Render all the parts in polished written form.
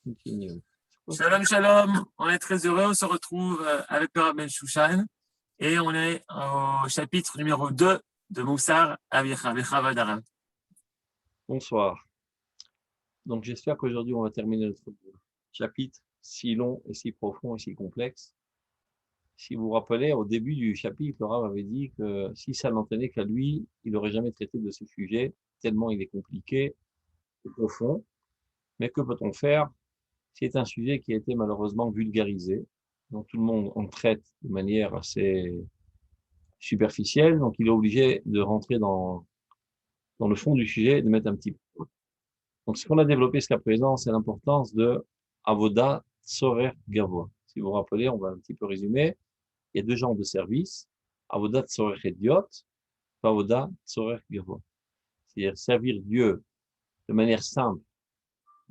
Continue. Shalom, shalom. On est très heureux. On se retrouve avec le Rav Ben Shushan et on est au chapitre numéro 2 de Moussar Avicha, Bechavadaram. Bonsoir. Donc, j'espère qu'aujourd'hui, on va terminer notre chapitre si long et si profond et si complexe. Si vous vous rappelez, au début du chapitre, le Rav avait dit que si ça n'en tenait qu'à lui, il n'aurait jamais traité de ce sujet, tellement il est compliqué et profond. Mais que peut-on faire? C'est un sujet qui a été malheureusement vulgarisé. Donc, tout le monde en traite de manière assez superficielle. Donc, il est obligé de rentrer dans le fond du sujet et de mettre un petit peu. Donc, ce qu'on a développé jusqu'à présent, c'est l'importance de Avoda Tzorer Gavoa. Si vous vous rappelez, on va un petit peu résumer. Il y a deux genres de services. Avoda Tzorer Hediot, Avoda Tzorer Gavoa. C'est-à-dire servir Dieu de manière simple,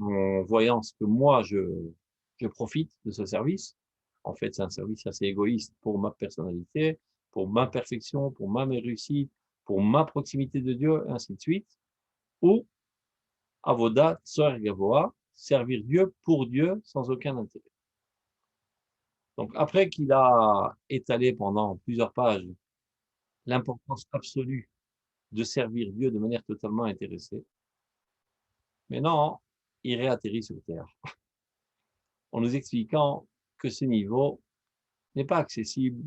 en voyant ce que moi, je profite de ce service. En fait, c'est un service assez égoïste pour ma personnalité, pour ma perfection, pour ma réussite, pour ma proximité de Dieu, et ainsi de suite. Ou Avoda Tzorer Gavoa, servir Dieu pour Dieu sans aucun intérêt. Donc, après qu'il a étalé pendant plusieurs pages l'importance absolue de servir Dieu de manière totalement intéressée, maintenant, il réatterrit sur Terre en nous expliquant que ce niveau n'est pas accessible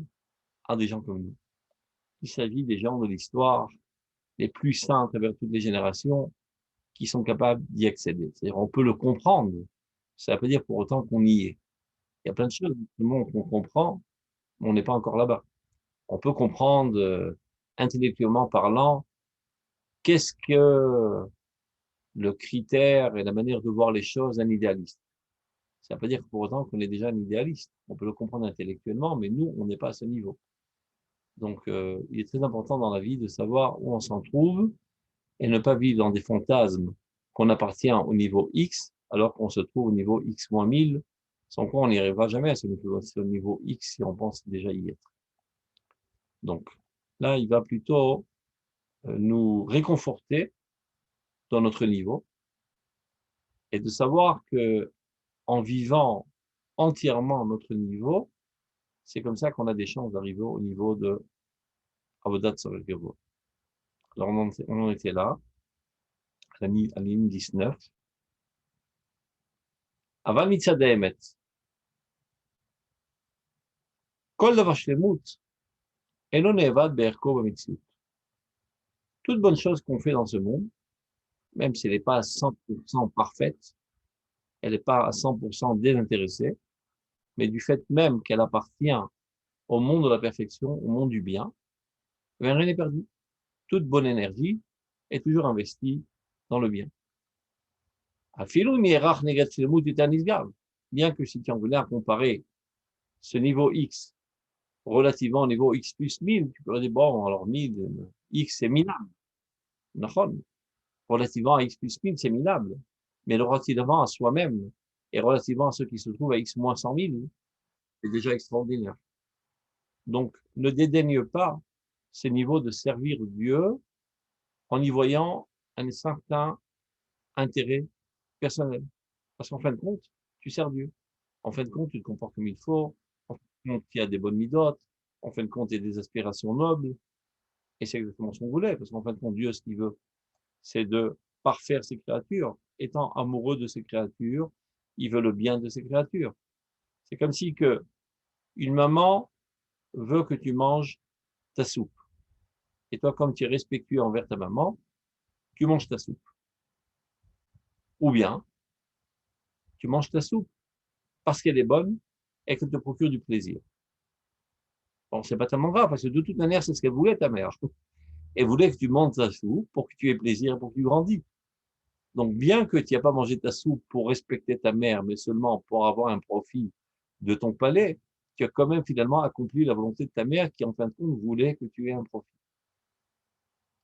à des gens comme nous. Il s'agit des gens de l'histoire les plus saints à travers toutes les générations qui sont capables d'y accéder. C'est-à-dire, on peut le comprendre, ça ne veut pas dire pour autant qu'on y est. Il y a plein de choses dans le monde qu'on comprend, mais on n'est pas encore là-bas. On peut comprendre, intellectuellement parlant, qu'est-ce que le critère et la manière de voir les choses d'un idéaliste. Ça ne veut pas dire pour autant qu'on est déjà un idéaliste. On peut le comprendre intellectuellement, mais nous, on n'est pas à ce niveau. Donc, il est très important dans la vie de savoir où on s'en trouve et ne pas vivre dans des fantasmes qu'on appartient au niveau X, alors qu'on se trouve au niveau X-1000, sans quoi on n'y arrivera jamais à ce niveau X si on pense déjà y être. Donc, là, il va plutôt nous réconforter dans notre niveau et de savoir que en vivant entièrement notre niveau, c'est comme ça qu'on a des chances d'arriver au niveau de Avodat Tzorer Gavoa. Alors, on en était là, à la ligne 19. Aval mitzad haemet. Kol davar shlemut, eno ne'evad be'erko b'mitzvot. Toute bonne chose qu'on fait dans ce monde, même si elle n'est pas à 100% parfaite, elle n'est pas à 100% désintéressée, mais du fait même qu'elle appartient au monde de la perfection, au monde du bien, rien n'est perdu. Toute bonne énergie est toujours investie dans le bien. Bien que si tu en venais à comparer ce niveau X relativement au niveau X plus 1000, tu peux dire, bon, alors 1000, X c'est minable. Relativement à X plus 1000, c'est minable. Mais relativement à soi-même et relativement à ceux qui se trouvent à X moins 100 000, c'est déjà extraordinaire. Donc, ne dédaigne pas ce niveau de servir Dieu en y voyant un certain intérêt personnel. Parce qu'en fin de compte, tu sers Dieu. En fin de compte, tu te comportes comme il faut. En fin de compte, il y a des bonnes midotes. En fin de compte, il y a des aspirations nobles. Et c'est exactement ce qu'on voulait. Parce qu'en fin de compte, Dieu, ce qu'il veut, c'est de parfaire ses créatures. Étant amoureux de ses créatures, il veut le bien de ses créatures. C'est comme si que une maman veut que tu manges ta soupe. Et toi, comme tu es respectueux envers ta maman, tu manges ta soupe. Ou bien, tu manges ta soupe parce qu'elle est bonne et qu'elle te procure du plaisir. Bon, c'est pas tellement grave, parce que de toute manière, c'est ce qu'elle voulait, ta mère. Elle voulait que tu manges ta soupe pour que tu aies plaisir, pour que tu grandis. Donc, bien que tu n'aies pas mangé ta soupe pour respecter ta mère, mais seulement pour avoir un profit de ton palais, tu as quand même finalement accompli la volonté de ta mère qui, en fin de compte, voulait que tu aies un profit.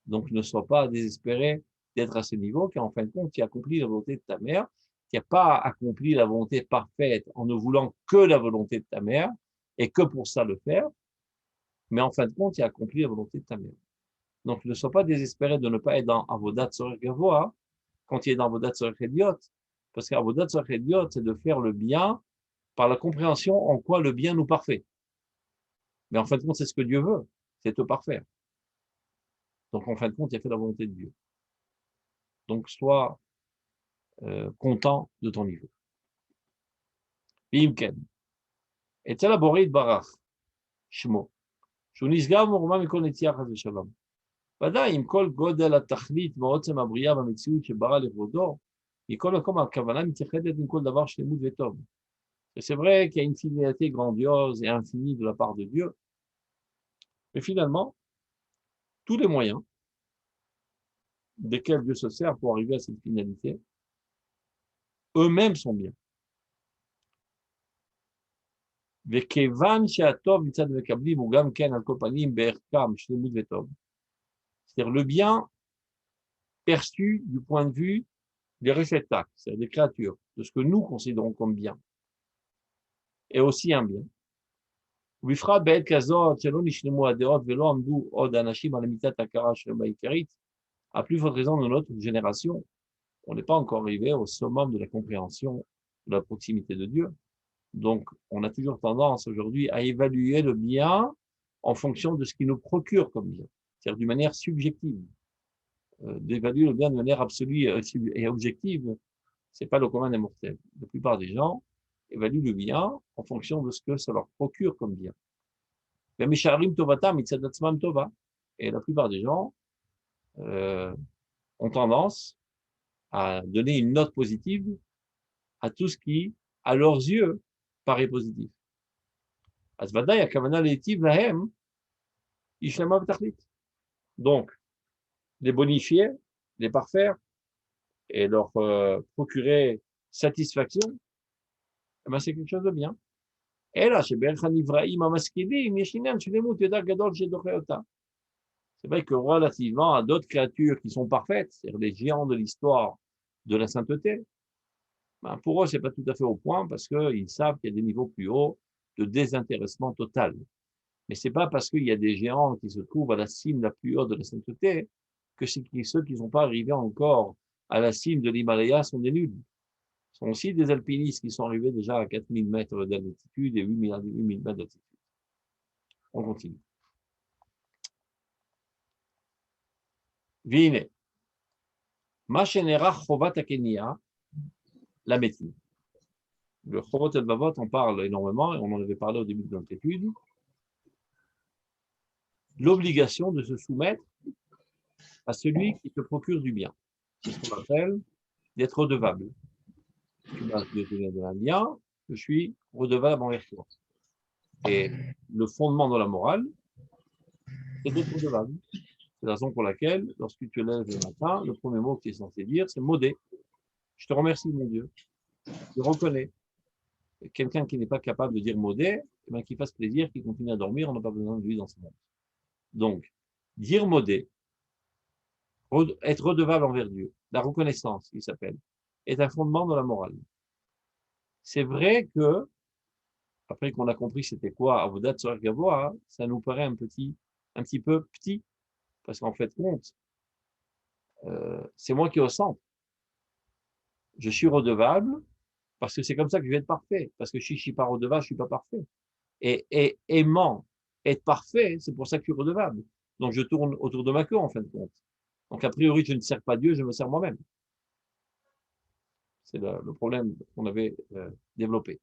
Donc, ne sois pas désespéré d'être à ce niveau, car en fin de compte, tu as accompli la volonté de ta mère, tu n'as pas accompli la volonté parfaite en ne voulant que la volonté de ta mère, et que pour ça le faire, mais en fin de compte, tu as accompli la volonté de ta mère. Donc, ne sois pas désespéré de ne pas être dans Avodat Tzorer Gavoa quand tu es dans Avodat Tzorer Hediot, Parce qu'Avodat Tzarech Eliot, c'est de faire le bien par la compréhension en quoi le bien nous parfait. Mais en fin de compte, c'est ce que Dieu veut, c'est te parfaire. Donc en fin de compte, il y a fait la volonté de Dieu. Donc sois content de ton niveau. Bimken. Et tel aborit barach, shmo. שהוא נשגב מרומה מכל נטייה חס ושלום. ודאי, עם כל גודל התכלית ועוצם הבריאה והמציאות שברא לכבודו, מכל מקום הכוונה מתייחדת עם כל דבר שלמות וטוב. Et c'est vrai qu'il y a une finalité grandiose et infinie de la part de Dieu, mais finalement, tous les moyens desquels Dieu se sert pour arriver à cette finalité, eux-mêmes sont bien. וכיוון שהטוב מצד מקבלים הוא גם כן על כל פנים בערכם שלמות וטוב. C'est-à-dire le bien perçu du point de vue des réceptacles, c'est-à-dire des créatures, de ce que nous considérons comme bien, et aussi un bien. ובפרט בעת כזאת שלא נשלמו הדעות ולא עמדו עוד אנשים על אמיתת ההכרה שלהם העיקרית, à plus forte raison de notre génération, on n'est pas encore arrivé au summum de la compréhension de la proximité de Dieu. Donc, on a toujours tendance aujourd'hui à évaluer le bien en fonction de ce qui nous procure comme bien, c'est-à-dire d'une manière subjective. D'évaluer le bien de manière absolue et objective, c'est pas le commun des mortels. La plupart des gens évaluent le bien en fonction de ce que ça leur procure comme bien. Et la plupart des gens ont tendance à donner une note positive à tout ce qui, à leurs yeux, paraît positif. Donc, les bonifier, les parfaire et leur procurer satisfaction, eh ben, c'est quelque chose de bien. Et là, c'est vrai que relativement à d'autres créatures qui sont parfaites, c'est-à-dire les géants de l'histoire de la sainteté, ben pour eux, c'est pas tout à fait au point parce qu'ils savent qu'il y a des niveaux plus hauts de désintéressement total. Mais c'est pas parce qu'il y a des géants qui se trouvent à la cime la plus haute de la sainteté que ceux qui ne sont pas arrivés encore à la cime de l'Himalaya sont des nuls. Ce sont aussi des alpinistes qui sont arrivés déjà à 4000 mètres d'altitude et 8000 mètres d'altitude. On continue. Vine. Ma shenera chovat akenia, la médecine. Le chovat el-bavot, on parle énormément, et on en avait parlé au début de notre étude. L'obligation de se soumettre à celui qui te procure du bien. C'est ce qu'on appelle d'être redevable. Tu m'as donné de un bien, je suis redevable envers toi. Et le fondement de la morale, c'est d'être redevable. C'est la raison pour laquelle, lorsque tu te lèves le matin, le premier mot que tu es censé dire, c'est modé. Je te remercie, mon Dieu. Je reconnais. Et quelqu'un qui n'est pas capable de dire modé, eh bien, qu'il fasse plaisir, qu'il continue à dormir, on n'a pas besoin de lui dans ce monde. Donc, dire modé, être redevable envers Dieu, la reconnaissance, il s'appelle, est un fondement de la morale. C'est vrai que, après qu'on a compris c'était quoi Avodat Tzarech Gavoa, ça nous paraît un petit peu petit, parce qu'en fait, compte, c'est moi qui est au centre. Je suis redevable parce que c'est comme ça que je vais être parfait. Parce que si je suis pas redevable, je suis pas parfait. Et aimant être parfait, c'est pour ça que je suis redevable. Donc je tourne autour de ma queue en fin de compte. Donc a priori, je ne sers pas Dieu, je me sers moi-même. C'est le problème qu'on avait développé.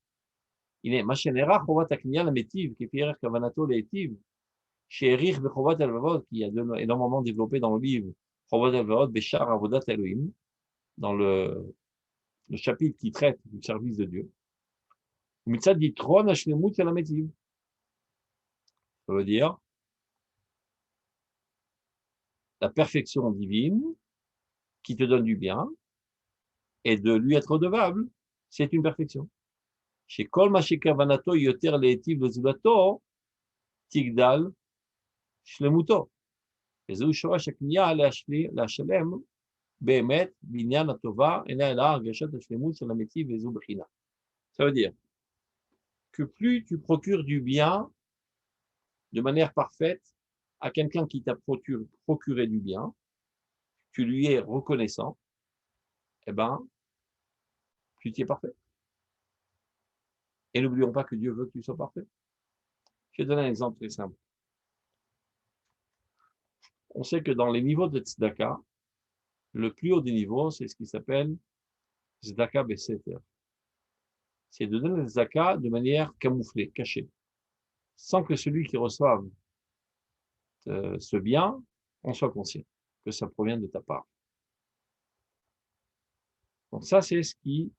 Il est machenera chovat akniya la métive qui pierre kavanato leitiv chez Erich bechovat elvavot qui a énormément développé dans le livre chovat elvavot beshar avodat Elohim dans le chapitre qui traite du service de Dieu. Mitzad ditron hashlemut la métive. Ça veut dire la perfection divine qui te donne du bien et de lui être redevable, c'est une perfection. Chez Kol Mashika Vanato Yoter Leetiv Lezulato, Tigdal Shlemuto. Et Zeu Shorash Akniya Lashalem, Behemet, Binyan Atova, Ena Ela Argashat Shlemut Shalametiv Vezu Bechina. Ça veut dire que plus tu procures du bien de manière parfaite à quelqu'un qui t'a procuré du bien, tu lui es reconnaissant, eh ben, tu t'y es parfait. Et n'oublions pas que Dieu veut que tu sois parfait. Je vais donner un exemple très simple. On sait que dans les niveaux de tzedaka, le plus haut des niveaux, c'est ce qui s'appelle tzedaka beseter. C'est de donner le tzedaka de manière camouflée, cachée, sans que celui qui reçoive ce bien en soit conscient, que ça provient de ta part. Donc ça, c'est ce qui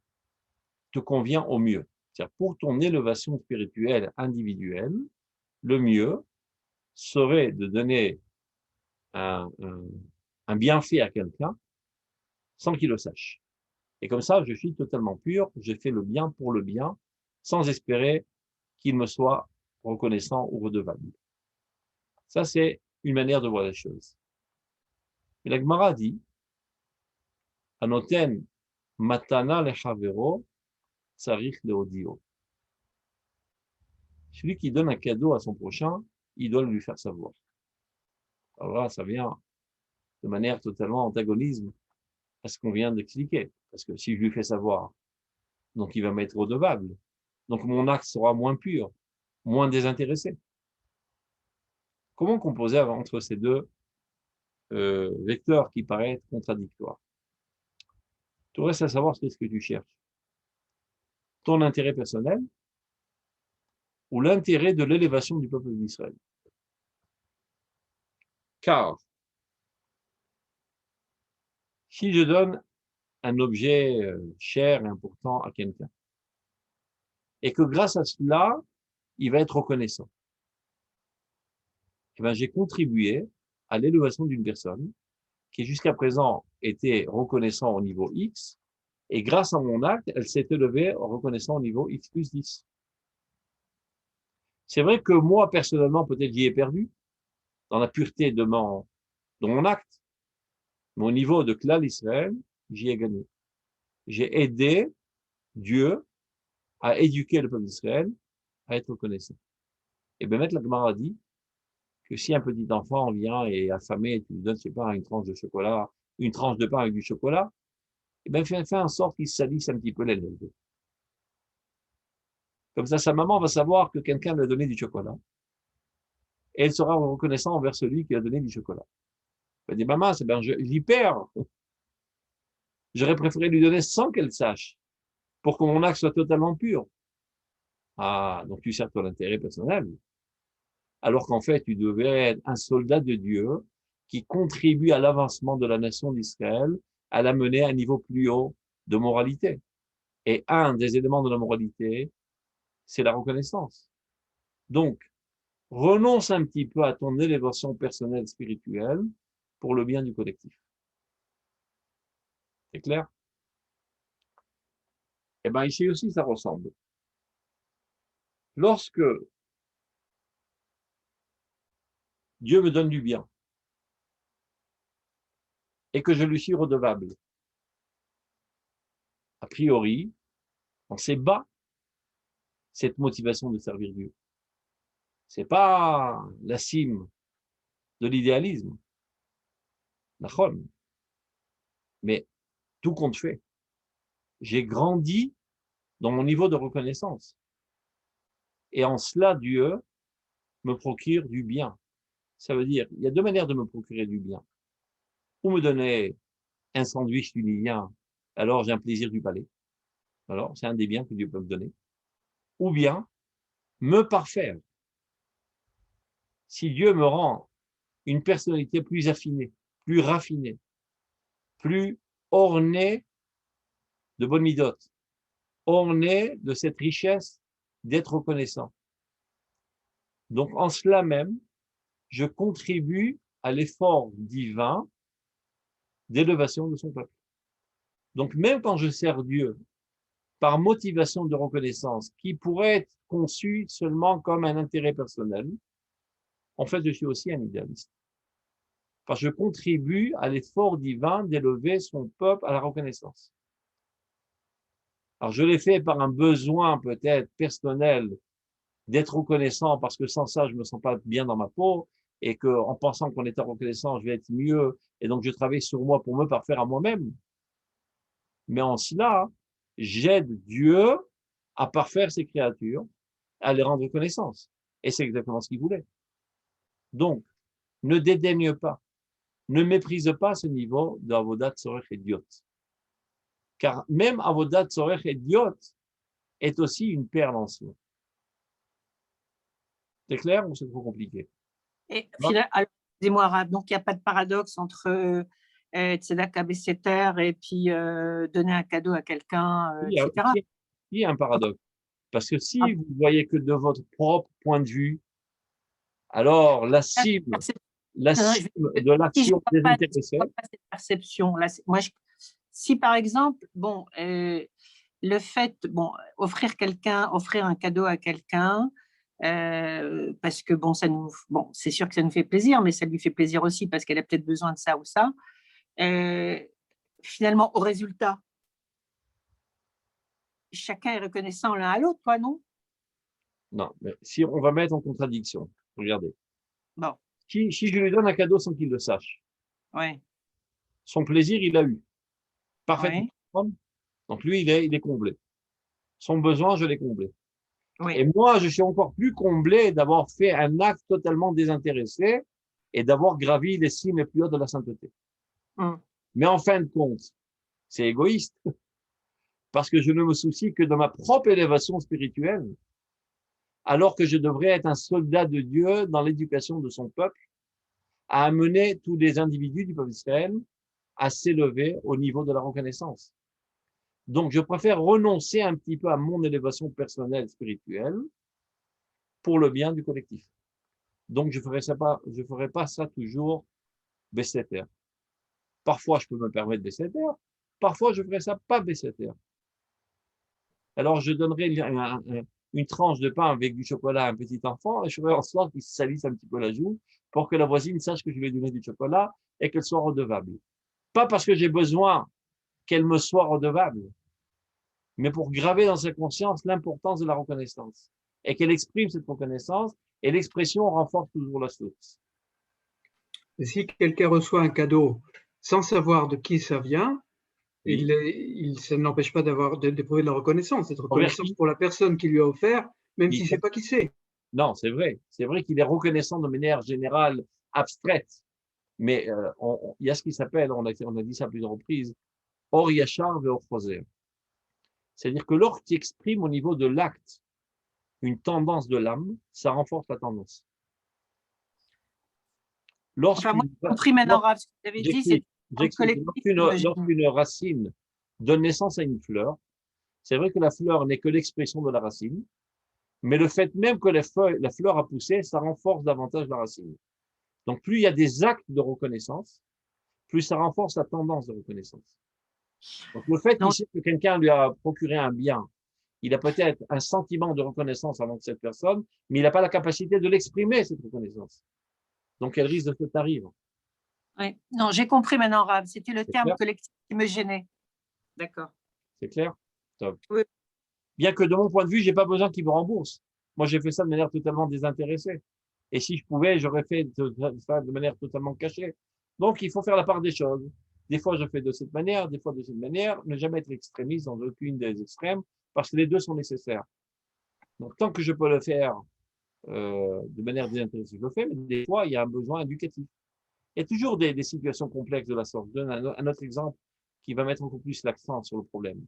te convient au mieux. C'est-à-dire pour ton élévation spirituelle individuelle, le mieux serait de donner un bienfait à quelqu'un sans qu'il le sache. Et comme ça, je suis totalement pur, j'ai fait le bien pour le bien, sans espérer qu'il me soit reconnaissant ou redevable. Ça, c'est une manière de voir les choses. Et la Gemara dit, Anoten matana lechavero tsarich leodio. Celui qui donne un cadeau à son prochain, il doit le lui faire savoir. Alors là, ça vient de manière totalement antagonisme à ce qu'on vient d'expliquer. Parce que si je lui fais savoir, donc il va m'être redevable. Donc mon acte sera moins pur, moins désintéressé. Comment composer entre ces deux vecteurs qui paraissent contradictoires? Tu restes à savoir ce que tu cherches. Ton intérêt personnel ou l'intérêt de l'élévation du peuple d'Israël. Car si je donne un objet cher et important à quelqu'un, et que grâce à cela, il va être reconnaissant, eh bien, j'ai contribué à l'élévation d'une personne qui jusqu'à présent était reconnaissant au niveau X, et grâce à mon acte, elle s'est élevée en reconnaissant au niveau X plus 10. C'est vrai que moi, personnellement, peut-être j'y ai perdu, dans la pureté de mon acte, mais au niveau de Klal Israël, j'y ai gagné. J'ai aidé Dieu à éduquer le peuple d'Israël à être reconnaissant. Et bien, la Gemara dit que si un petit enfant vient et affamé, et tu lui donnes, je sais pas, une tranche de chocolat, une tranche de pain avec du chocolat, et bien, fais en sorte qu'il salisse un petit peu les lèvres. Comme ça, sa maman va savoir que quelqu'un lui a donné du chocolat. Et elle sera reconnaissante envers celui qui a donné du chocolat. Elle dit, maman, c'est bien, j'y perds. J'aurais préféré lui donner sans qu'elle sache, pour que mon acte soit totalement pur. Ah, donc tu sers ton intérêt personnel. Alors qu'en fait, tu devais être un soldat de Dieu qui contribue à l'avancement de la nation d'Israël, à la mener à un niveau plus haut de moralité. Et un des éléments de la moralité, c'est la reconnaissance. Donc, renonce un petit peu à ton élévation personnelle spirituelle pour le bien du collectif. C'est clair? Eh bien, ici aussi, ça ressemble. Lorsque Dieu me donne du bien et que je lui suis redevable, a priori, on s'est bas cette motivation de servir Dieu. C'est pas la cime de l'idéalisme, nachon, mais tout compte fait. J'ai grandi dans mon niveau de reconnaissance. Et en cela, Dieu me procure du bien. Ça veut dire, il y a deux manières de me procurer du bien. Ou me donner un sandwich tunisien, alors j'ai un plaisir du palais. Alors, c'est un des biens que Dieu peut me donner. Ou bien, me parfaire. Si Dieu me rend une personnalité plus affinée, plus raffinée, plus ornée de bonnes midotes, ornée de cette richesse d'être reconnaissant. Donc, en cela même, je contribue à l'effort divin d'élévation de son peuple. Donc, même quand je sers Dieu par motivation de reconnaissance qui pourrait être conçue seulement comme un intérêt personnel, en fait, je suis aussi un idéaliste. Parce que je contribue à l'effort divin d'élever son peuple à la reconnaissance. Alors, je l'ai fait par un besoin peut-être personnel d'être reconnaissant parce que sans ça, je me sens pas bien dans ma peau et que en pensant qu'on était reconnaissant, je vais être mieux et donc je travaille sur moi pour me parfaire à moi-même. Mais en cela, j'aide Dieu à parfaire ses créatures, à les rendre connaissance. Et c'est exactement ce qu'il voulait. Donc, ne dédaigne pas, ne méprise pas ce niveau d'Avodat Tzorech Idiot. Car même Avodat Tzorech Idiot est aussi une perle en soi. C'est clair ou c'est trop compliqué? Et finalement, excusez-moi, Rav, donc il n'y a pas de paradoxe entre Tzedaka Besseter et puis donner un cadeau à quelqu'un, etc. Il y a un paradoxe. Parce que si vous voyez que de votre propre point de vue, alors la cible de l'action désintéressée. Je ne vois pas cette perception. Là, moi, si par exemple, bon, le fait, bon, offrir un cadeau à quelqu'un, parce que bon, c'est sûr que ça nous fait plaisir, mais ça lui fait plaisir aussi parce qu'elle a peut-être besoin de ça ou ça. Finalement, au résultat, chacun est reconnaissant l'un à l'autre, quoi, non? Non, mais si on va mettre en contradiction, regardez. Bon. Si je lui donne un cadeau sans qu'il le sache, ouais. Son plaisir, il l'a eu. Parfaitement. Ouais. Donc lui, il est comblé. Son besoin, je l'ai comblé. Oui. Et moi, je suis encore plus comblé d'avoir fait un acte totalement désintéressé et d'avoir gravi les cimes les plus hautes de la sainteté. Mais en fin de compte, c'est égoïste parce que je ne me soucie que de ma propre élévation spirituelle, alors que je devrais être un soldat de Dieu dans l'éducation de son peuple, à amener tous les individus du peuple d'Israël à s'élever au niveau de la reconnaissance. Donc, je préfère renoncer un petit peu à mon élévation personnelle spirituelle pour le bien du collectif. Donc, je ferai pas ça toujours Besseter. Parfois, je peux me permettre Besseter. Parfois, je ferai ça pas Besseter. Alors, je donnerai une tranche de pain avec du chocolat à un petit enfant et je ferai en sorte qu'il se salisse un petit peu la joue pour que la voisine sache que je lui ai donné du chocolat et qu'elle soit redevable. Pas parce que j'ai besoin qu'elle me soit redevable, mais pour graver dans sa conscience l'importance de la reconnaissance et qu'elle exprime cette reconnaissance et l'expression renforce toujours la source. Et si quelqu'un reçoit un cadeau sans savoir de qui ça vient, oui. ça ne l'empêche pas d'éprouver de la reconnaissance, cette reconnaissance pour la personne qui lui a offert, même s'il ne sait pas qui c'est. Non, c'est vrai. C'est vrai qu'il est reconnaissant de manière générale, abstraite. Mais il y a ce qui s'appelle, on a dit ça à plusieurs reprises, Or Yachar ve Or Choser. C'est-à-dire que lorsque tu exprimes au niveau de l'acte une tendance de l'âme, ça renforce la tendance. Enfin, moi, j'ai compris maintenant, Rav, ce que vous avez dit, c'est lorsqu'une racine donne naissance à une fleur, c'est vrai que la fleur n'est que l'expression de la racine, mais le fait même que la fleur a poussé, ça renforce davantage la racine. Donc, plus il y a des actes de reconnaissance, plus ça renforce la tendance de reconnaissance. Donc, le fait qu'il sait que quelqu'un lui a procuré un bien, il a peut-être un sentiment de reconnaissance avant cette personne, mais il n'a pas la capacité de l'exprimer, cette reconnaissance. Donc, elle risque de se tarir. Oui. Non, j'ai compris maintenant, Rav. C'était le terme collectif qui me gênait. D'accord. C'est clair? Top. Oui. Bien que de mon point de vue, j'ai pas besoin qu'il me rembourse. Moi, j'ai fait ça de manière totalement désintéressée. Et si je pouvais, j'aurais fait ça de manière totalement cachée. Donc, il faut faire la part des choses. Des fois, je fais de cette manière, des fois de cette manière. Ne jamais être extrémiste dans aucune des extrêmes, parce que les deux sont nécessaires. Donc, tant que je peux le faire de manière désintéressée, je le fais, mais des fois, il y a un besoin éducatif. Il y a toujours des situations complexes de la sorte. Je donne un autre exemple qui va mettre encore plus l'accent sur le problème.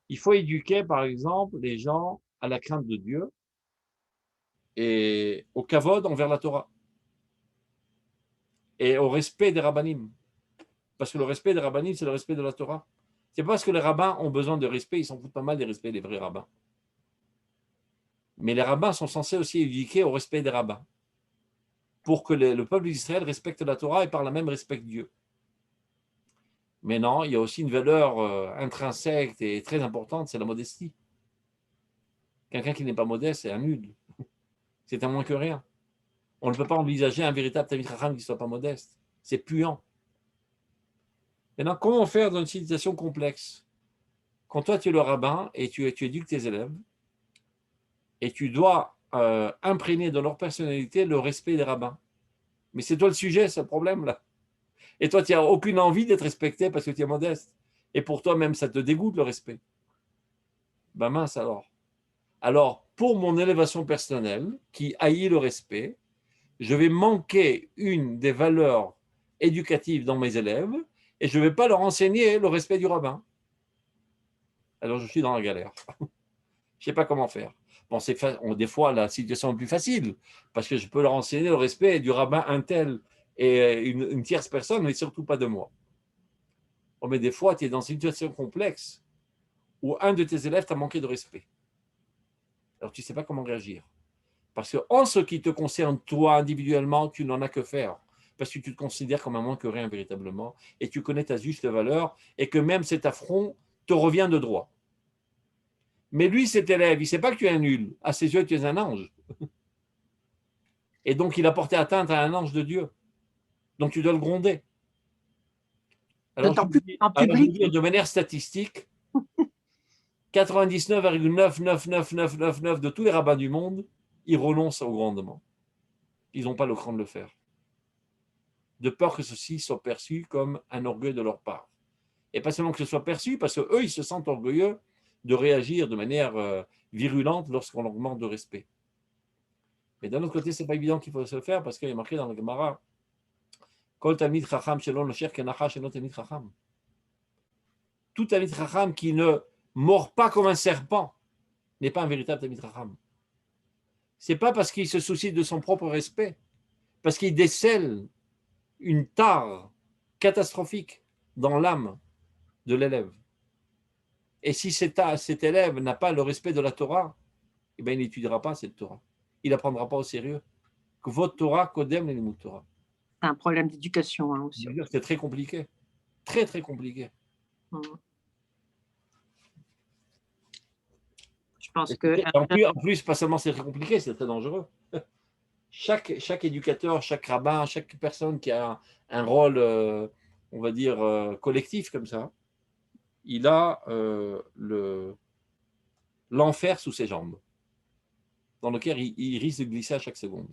Il faut éduquer, par exemple, les gens à la crainte de Dieu et au kavod envers la Torah et au respect des rabbinim. Parce que le respect des rabbinim, c'est le respect de la Torah. C'est pas parce que les rabbins ont besoin de respect, ils s'en foutent pas mal des respects des vrais rabbins. Mais les rabbins sont censés aussi éduquer au respect des rabbins pour que le peuple d'Israël respecte la Torah et par là même respecte Dieu. Mais non, il y a aussi une valeur intrinsèque et très importante, c'est la modestie. Quelqu'un qui n'est pas modeste, c'est un nul. C'est un moins que rien. On ne peut pas envisager un véritable Talmid Chacham qui ne soit pas modeste. C'est puant. Maintenant, comment faire dans une situation complexe? Quand toi, tu es le rabbin et tu éduques tes élèves, et tu dois imprégner dans leur personnalité le respect des rabbins. Mais c'est toi le sujet, c'est le problème là. Et toi, tu n'as aucune envie d'être respecté parce que tu es modeste. Et pour toi même, ça te dégoûte le respect. Ben mince alors. Alors, pour mon élévation personnelle, qui haït le respect, je vais manquer une des valeurs éducatives dans mes élèves et je ne vais pas leur enseigner le respect du rabbin. Alors, je suis dans la galère. Je ne sais pas comment faire. Bon, des fois, la situation est plus facile parce que je peux leur enseigner le respect du rabbin un tel et une tierce personne, mais surtout pas de moi. Bon, mais des fois, tu es dans une situation complexe où un de tes élèves t'a manqué de respect. Alors, tu ne sais pas comment réagir. Parce qu'en ce qui te concerne, toi, individuellement, tu n'en as que faire. Parce que tu te considères comme un moins que rien, véritablement. Et tu connais ta juste valeur. Et que même cet affront te revient de droit. Mais lui, cet élève, il ne sait pas que tu es un nul. À ses yeux, tu es un ange. Et donc, il a porté atteinte à un ange de Dieu. Donc, tu dois le gronder. Alors, D'autant plus en je public. veux dire, de manière statistique, 99,99999 de tous les rabbins du monde, ils renoncent au grondement. Ils n'ont pas le cran de le faire. De peur que ceci soit perçu comme un orgueil de leur part. Et pas seulement que ce soit perçu, parce qu'eux, ils se sentent orgueilleux de réagir de manière virulente lorsqu'on leur demande de respect. Mais d'un autre côté, ce n'est pas évident qu'il faut se le faire, parce qu'il est marqué dans le Gemara, Kol Talmid Chacham Shelon Locher Kenacha Shelon Talmid Chacham. Tout Talmid Chacham qui ne mord pas comme un serpent n'est pas un véritable Talmid Chacham. Ce n'est pas parce qu'il se soucie de son propre respect, parce qu'il décèle une tare catastrophique dans l'âme de l'élève. Et si cet élève n'a pas le respect de la Torah, eh bien, il n'étudiera pas cette Torah. Il n'apprendra pas au sérieux. Que votre Torah, Kodem les Torah. C'est un problème d'éducation hein, aussi. C'est très compliqué. Très, très compliqué. Je pense que... En plus, pas seulement c'est très compliqué, c'est très dangereux. Chaque éducateur, chaque rabbin, chaque personne qui a un rôle, on va dire, collectif comme ça, il a l'enfer sous ses jambes, dans lequel il risque de glisser à chaque seconde.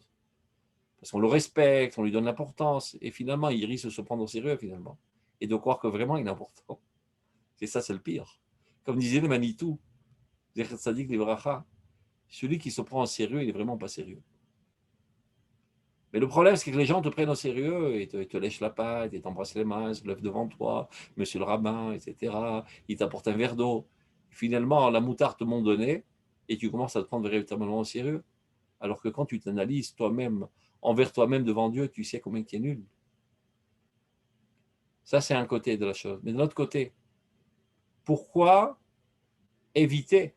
Parce qu'on le respecte, on lui donne l'importance, et finalement, il risque de se prendre au sérieux, finalement, et de croire que vraiment il est important. Et ça, c'est le pire. Comme disait le Manitou, celui qui se prend au sérieux, il n'est vraiment pas sérieux. Mais le problème, c'est que les gens te prennent au sérieux et te lèchent la patte, et t'embrassent les mains, se lèvent devant toi, monsieur le rabbin, etc. Ils t'apportent un verre d'eau. Finalement, la moutarde te monte donné et tu commences à te prendre véritablement au sérieux. Alors que quand tu t'analyses toi-même, envers toi-même devant Dieu, tu sais combien tu es nul. Ça, c'est un côté de la chose. Mais de l'autre côté, pourquoi éviter,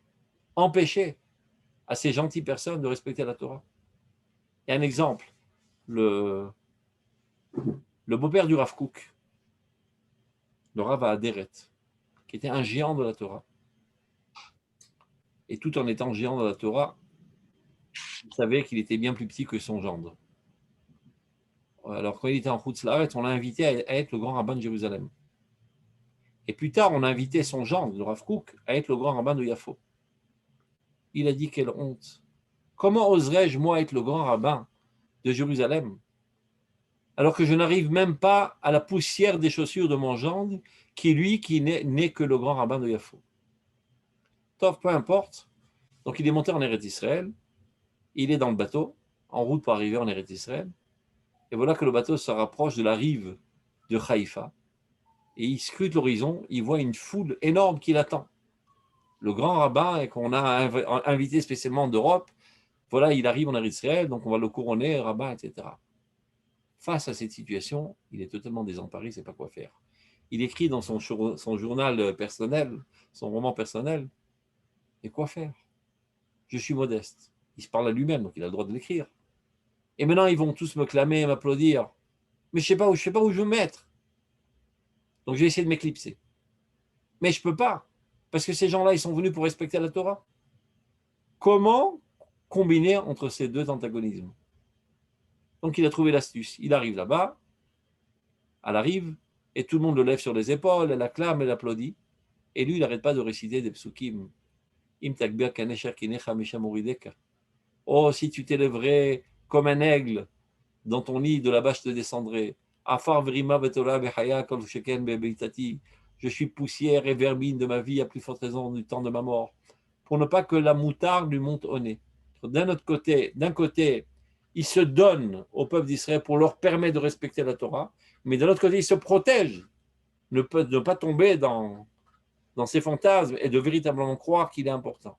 empêcher à ces gentilles personnes de respecter la Torah? Il y a un exemple. Le beau-père du Rav Kook, le Rav Aderet, qui était un géant de la Torah. Et tout en étant géant de la Torah, il savait qu'il était bien plus petit que son gendre. Alors quand il était en Chutz La'aretz, on l'a invité à être le grand rabbin de Jérusalem. Et plus tard, on a invité son gendre, le Rav Kook, à être le grand rabbin de Yafo. Il a dit, quelle honte. Comment oserais-je, moi, être le grand rabbin de Jérusalem, alors que je n'arrive même pas à la poussière des chaussures de mon gendre, qui n'est que le grand rabbin de Yafo. Tov, peu importe. Donc il est monté en Eretz Israël, il est dans le bateau, en route pour arriver en Eretz Israël, et voilà que le bateau se rapproche de la rive de Haïfa, et il scrute l'horizon, il voit une foule énorme qui l'attend. Le grand rabbin qu'on a invité spécialement d'Europe, voilà, il arrive en Eretz Israël, donc on va le couronner, rabbin, etc. Face à cette situation, il est totalement désemparé, il ne sait pas quoi faire. Il écrit dans son journal personnel, son roman personnel, et quoi faire? Je suis modeste. Il se parle à lui-même, donc il a le droit de l'écrire. Et maintenant, ils vont tous me clamer, m'applaudir. Mais je ne sais pas où je veux me mettre. Donc, je vais essayer de m'éclipser. Mais je ne peux pas, parce que ces gens-là, ils sont venus pour respecter la Torah. Comment combiner entre ces deux antagonismes? Donc, il a trouvé l'astuce. Il arrive là-bas, à la rive, et tout le monde le lève sur les épaules, elle acclame, elle applaudit. Et lui, il n'arrête pas de réciter des psukim. Oh, si tu t'élèverais comme un aigle dans ton nid, de là-bas je te descendrai. je suis poussière et vermine de ma vie, à plus forte raison du temps de ma mort, pour ne pas que la moutarde lui monte au nez. D'un côté, il se donne au peuple d'Israël pour leur permettre de respecter la Torah, mais d'un autre côté, il se protège de ne pas tomber dans ces fantasmes et de véritablement croire qu'il est important.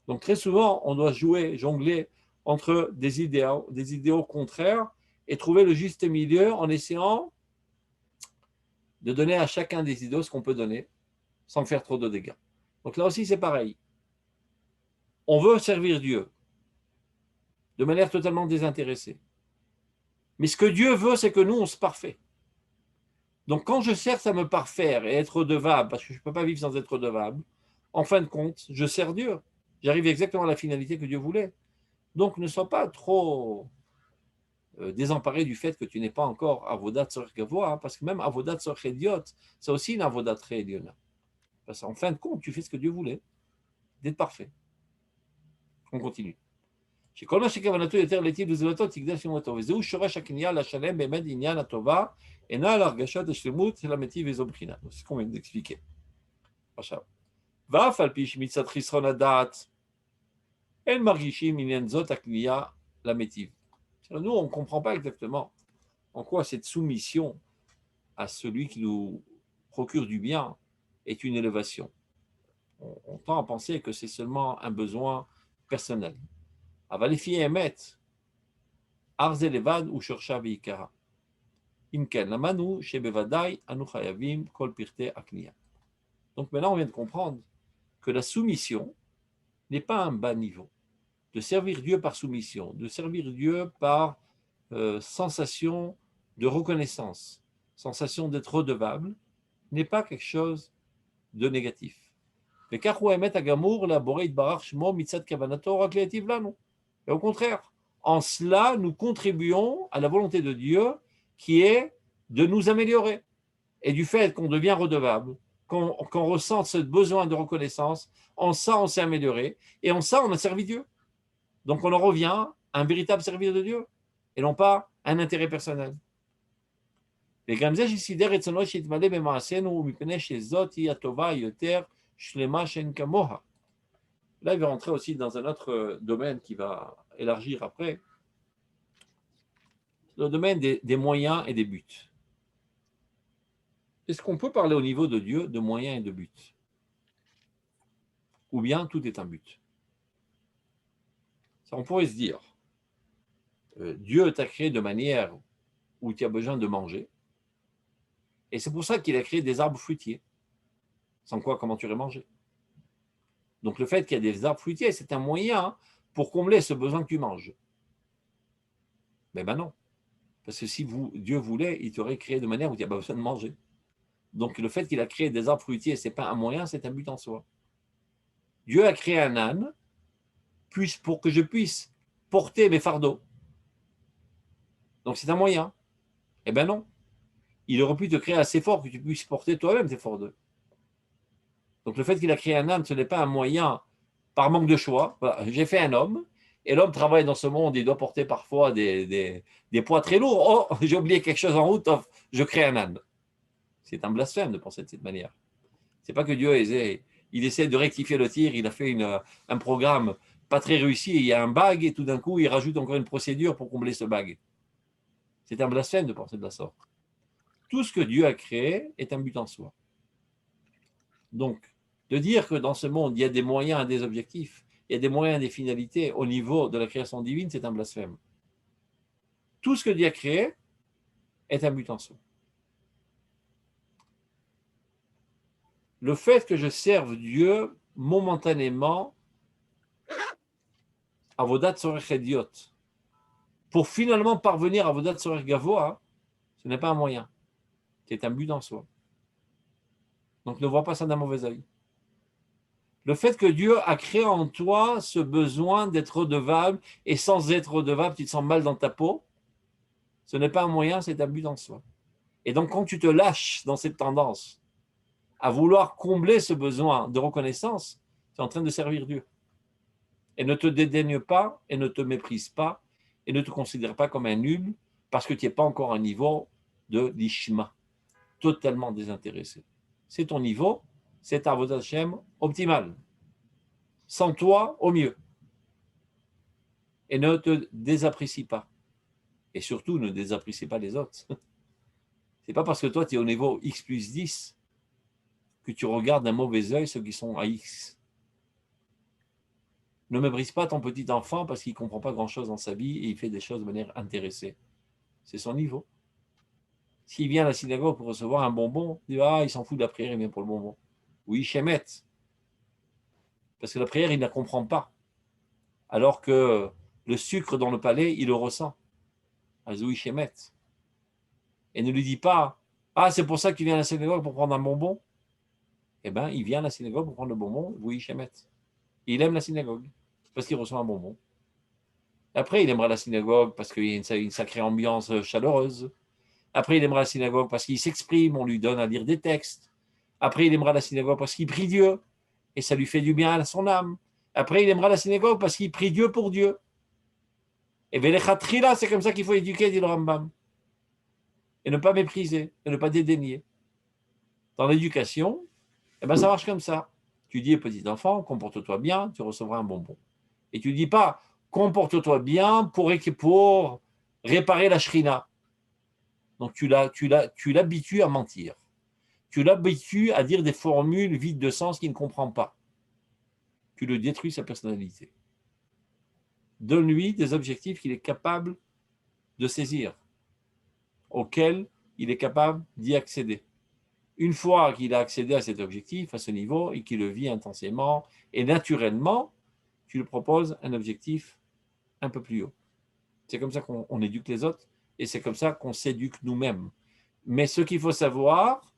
Donc très souvent, on doit jongler entre des idéaux contraires et trouver le juste milieu en essayant de donner à chacun des idéaux ce qu'on peut donner sans faire trop de dégâts. Donc là aussi, c'est pareil. On veut servir Dieu de manière totalement désintéressée. Mais ce que Dieu veut, c'est que nous, on se parfait. Donc quand je cherche à me parfaire et être redevable, parce que je ne peux pas vivre sans être redevable, en fin de compte, je sers Dieu. J'arrive exactement à la finalité que Dieu voulait. Donc ne sois pas trop désemparé du fait que tu n'es pas encore avodat tzorech gavoa, parce que même avodat tzorech idiot, c'est aussi une avodat très eliona. Parce qu'en fin de compte, tu fais ce que Dieu voulait, d'être parfait. On continue. שכל מה שכוונתו יותר להיטיב לזולתו תקדש אמונתו, וזהו שורש הקניין לשלם באמת עניין הטובה, אינה על הרגשת השלמות של המיטיב וזו בחינה. C'est ce qu'on vient d'expliquer. עכשיו, ואף על פי שמצד חסרון הדעת, אין מרגישים עניין זאת הקנייה למיטיב. Nous, on ne comprend pas exactement en quoi cette soumission à celui qui nous procure du bien est une élévation. On tend à penser que c'est seulement un besoin personnel. אבל לפי האמת, הר זה לבד הוא שורשה ועיקרה. אם כן, למדנו שבוודאי אנו חייבים כל פרטי הקנייה. Donc maintenant, on vient de comprendre que la soumission n'est pas un bas niveau. De servir Dieu par soumission, de servir Dieu par sensation de reconnaissance, sensation d'être redevable, n'est pas quelque chose de négatif. וכך הוא האמת הגמור לבורא יתברך שמו מצד כוונתו רק להיטיב לנו. Et au contraire, en cela, nous contribuons à la volonté de Dieu qui est de nous améliorer. Et du fait qu'on devient redevable, qu'on ressent ce besoin de reconnaissance, en ça, on s'est amélioré. Et en ça, on a servi Dieu. Donc, on en revient à un véritable service de Dieu et non pas un intérêt personnel. וגם זה שסידר רצונו שיתמלא במעשינו ומפני שזאת היא הטובה היותר שלמה שאין כמוה. Là, il va rentrer aussi dans un autre domaine qui va élargir après, le domaine des moyens et des buts. Est-ce qu'on peut parler au niveau de Dieu de moyens et de buts? Ou bien tout est un but? On pourrait se dire, Dieu t'a créé de manière où tu as besoin de manger, et c'est pour ça qu'il a créé des arbres fruitiers. Sans quoi, comment tu aurais mangé? Donc le fait qu'il y a des arbres fruitiers, c'est un moyen pour combler ce besoin que tu manges. Mais ben non. Parce que si Dieu voulait, il t'aurait créé de manière où tu n'as pas besoin de manger. Donc le fait qu'il a créé des arbres fruitiers, ce n'est pas un moyen, c'est un but en soi. Dieu a créé un âne pour que je puisse porter mes fardeaux. Donc c'est un moyen. Eh bien non. Il aurait pu te créer assez fort que tu puisses porter toi-même tes fardeaux. Donc le fait qu'il a créé un âne, ce n'est pas un moyen par manque de choix. Voilà, j'ai fait un homme, et l'homme travaille dans ce monde, il doit porter parfois des poids très lourds. Oh, j'ai oublié quelque chose en route, je crée un âne. C'est un blasphème de penser de cette manière. Ce n'est pas que Dieu il essaie de rectifier le tir, il a fait un programme pas très réussi, il y a un bug, et tout d'un coup, il rajoute encore une procédure pour combler ce bug. C'est un blasphème de penser de la sorte. Tout ce que Dieu a créé est un but en soi. Donc, de dire que dans ce monde, il y a des moyens et des objectifs, il y a des moyens et des finalités au niveau de la création divine, c'est un blasphème. Tout ce que Dieu a créé est un but en soi. Le fait que je serve Dieu momentanément, avodat tzorech idiot, pour finalement parvenir à avodat tzorech gavoa, ce n'est pas un moyen, c'est un but en soi. Donc ne vois pas ça d'un mauvais œil. Le fait que Dieu a créé en toi ce besoin d'être redevable, et sans être redevable, tu te sens mal dans ta peau, ce n'est pas un moyen, c'est un but en soi. Et donc quand tu te lâches dans cette tendance à vouloir combler ce besoin de reconnaissance, tu es en train de servir Dieu. Et ne te dédaigne pas, et ne te méprise pas, et ne te considère pas comme un nul, parce que tu n'es pas encore à un niveau de l'ishma, totalement désintéressé. c'est ton niveau, c'est ta Avodat Hashem optimale. Sans toi, au mieux. Et ne te désapprécie pas. Et surtout, ne désapprécie pas les autres. C'est pas parce que toi, tu es au niveau X plus 10 que tu regardes d'un mauvais œil ceux qui sont à X. Ne méprise pas ton petit enfant parce qu'il ne comprend pas grand-chose dans sa vie et il fait des choses de manière intéressée. C'est son niveau. S'il vient à la synagogue pour recevoir un bonbon, il dit « Ah, il s'en fout de la prière, il vient pour le bonbon. » Oui, Shemet. Parce que la prière, il ne la comprend pas. Alors que le sucre dans le palais, il le ressent. Azoui Shemet. Et ne lui dis pas « Ah, c'est pour ça que tu viens à la synagogue pour prendre un bonbon ?» Eh bien, il vient à la synagogue pour prendre le bonbon, oui, Shemet. Il aime la synagogue parce qu'il reçoit un bonbon. Après, il aimera la synagogue parce qu'il y a une sacrée ambiance chaleureuse. Après, il aimera la synagogue parce qu'il s'exprime, on lui donne à lire des textes. Après, il aimera la synagogue parce qu'il prie Dieu et ça lui fait du bien à son âme. Après, il aimera la synagogue parce qu'il prie Dieu pour Dieu. Et Velechatchila, c'est comme ça qu'il faut éduquer, dit le Rambam. Et ne pas mépriser, et ne pas dédaigner. Dans l'éducation, eh ben, ça marche comme ça. Tu dis, petit enfant, comporte-toi bien, tu recevras un bonbon. Et tu ne dis pas, comporte-toi bien pour réparer la shrina. Donc tu l'habitues à mentir. Tu l'habitues à dire des formules vides de sens qu'il ne comprend pas. Tu le détruis sa personnalité. Donne-lui des objectifs qu'il est capable de saisir, auxquels il est capable d'y accéder. Une fois qu'il a accédé à cet objectif, à ce niveau, et qu'il le vit intensément et naturellement, tu lui proposes un objectif un peu plus haut. C'est comme ça qu'on éduque les autres et c'est comme ça qu'on s'éduque nous-mêmes. Mais ce qu'il faut savoir,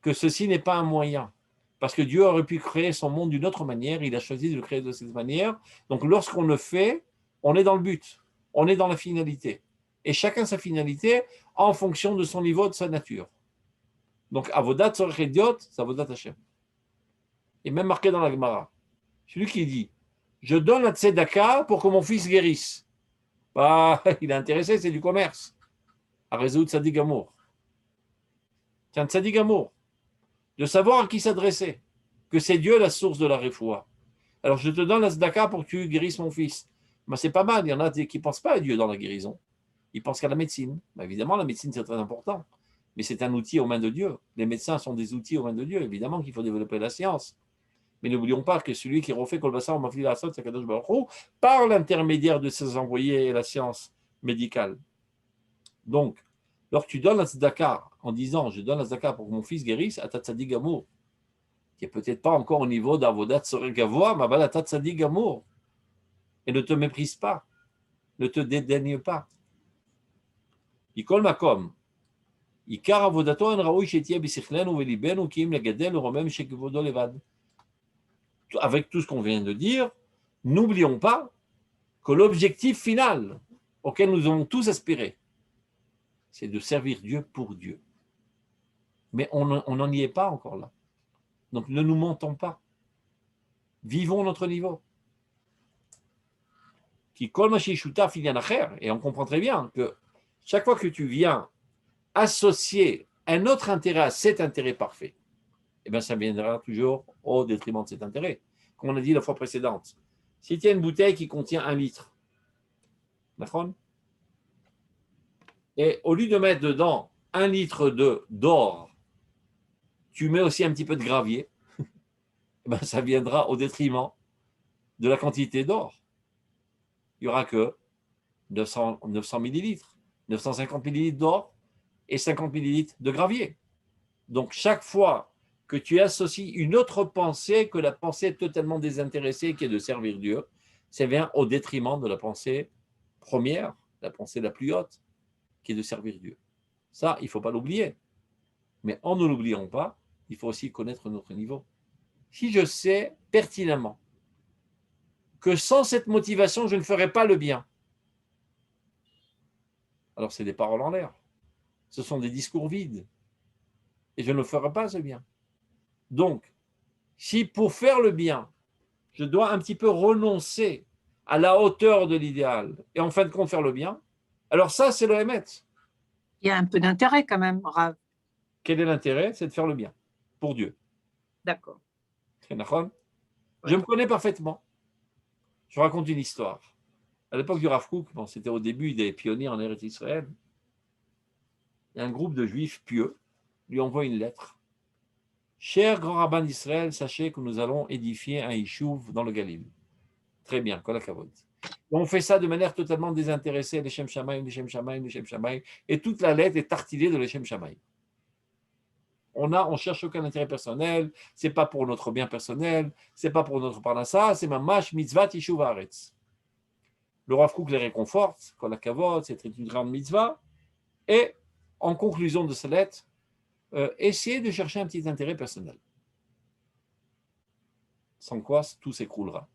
que ceci n'est pas un moyen. Parce que Dieu aurait pu créer son monde d'une autre manière, il a choisi de le créer de cette manière. Donc lorsqu'on le fait, on est dans le but, on est dans la finalité. Et chacun sa finalité en fonction de son niveau, de sa nature. Donc Avodat Tzorech Idiot, c'est Avodat Hashem. Et même marqué dans la Gemara. Celui qui dit « Je donne la tzedaka pour que mon fils guérisse ». Bah, il est intéressé, c'est du commerce. À résoudre Tzadik Amour. C'est un Tzadik Amour. De savoir à qui s'adresser. Que c'est Dieu la source de la réfoua. Alors je te donne la tzedaka pour que tu guérisses mon fils. Mais c'est pas mal, il y en a qui ne pensent pas à Dieu dans la guérison. Ils pensent qu'à la médecine. Bah, évidemment, la médecine, c'est très important. Mais c'est un outil aux mains de Dieu. Les médecins sont des outils aux mains de Dieu. Évidemment qu'il faut développer la science. Mais n'oublions pas que celui qui refait Kolbassa ou Mafli Asot, c'est Kadosh Baruch Hu, par l'intermédiaire de ses envoyés et la science médicale. Donc, lorsque tu donnes la tzedaka en disant je donne la tzedaka pour que mon fils guérisse, à ta tzadik gamour, qui n'est peut-être pas encore au niveau d'Avodat Tzorech Gavoa, mais à ta tzadik gamour. Et ne te méprise pas, ne te dédaigne pas. Ikol makom. Ikar avodato en raoui shetia bisichlenu velibenu ki im legadel uromem shekivodo levad. Avec tout ce qu'on vient de dire, n'oublions pas que l'objectif final auquel nous avons tous aspiré, c'est de servir Dieu pour Dieu. Mais on n'en y est pas encore là. Donc ne nous mentons pas. Vivons notre niveau. Et on comprend très bien que chaque fois que tu viens associer un autre intérêt à cet intérêt parfait, eh bien, ça viendra toujours au détriment de cet intérêt. Comme on a dit la fois précédente, si tu as une bouteille qui contient 1 litre, d'accord, et au lieu de mettre dedans 1 litre d'or, tu mets aussi un petit peu de gravier, eh bien, ça viendra au détriment de la quantité d'or. Il n'y aura que 900 millilitres, 950 millilitres d'or et 50 millilitres de gravier. Donc, chaque fois que tu associes une autre pensée que la pensée totalement désintéressée qui est de servir Dieu, ça vient au détriment de la pensée première, la pensée la plus haute, qui est de servir Dieu. Ça, il ne faut pas l'oublier. Mais en ne l'oubliant pas, il faut aussi connaître notre niveau. Si je sais pertinemment que sans cette motivation, je ne ferai pas le bien, alors c'est des paroles en l'air. Ce sont des discours vides. Et je ne ferai pas ce bien. Donc, si pour faire le bien, je dois un petit peu renoncer à la hauteur de l'idéal et en fin de compte faire le bien, alors ça, c'est le Hémet. Il y a un peu d'intérêt quand même, Rav. Quel est l'intérêt? C'est de faire le bien, pour Dieu. D'accord. Je me connais parfaitement. Je raconte une histoire. À l'époque du Rav Kook, bon, c'était au début des pionniers en Eretz Israël, un groupe de juifs pieux lui envoie une lettre. Cher grand rabbin d'Israël, sachez que nous allons édifier un yishuv dans le Galil. Très bien, kol hakavod. On fait ça de manière totalement désintéressée, l'Echem Shamaim, l'Echem Shamaim, l'Echem Shamaim, et toute la lettre est tartinée de l'Echem Shamaim. On cherche aucun intérêt personnel, c'est pas pour notre bien personnel, c'est pas pour notre parnassa, c'est mamash mitzvah yishuv haaretz. Le Rav Kook les réconforte, kol hakavod, c'est une grande mitzvah, et en conclusion de cette lettre, essayez de chercher un petit intérêt personnel. Sans quoi tout s'écroulera.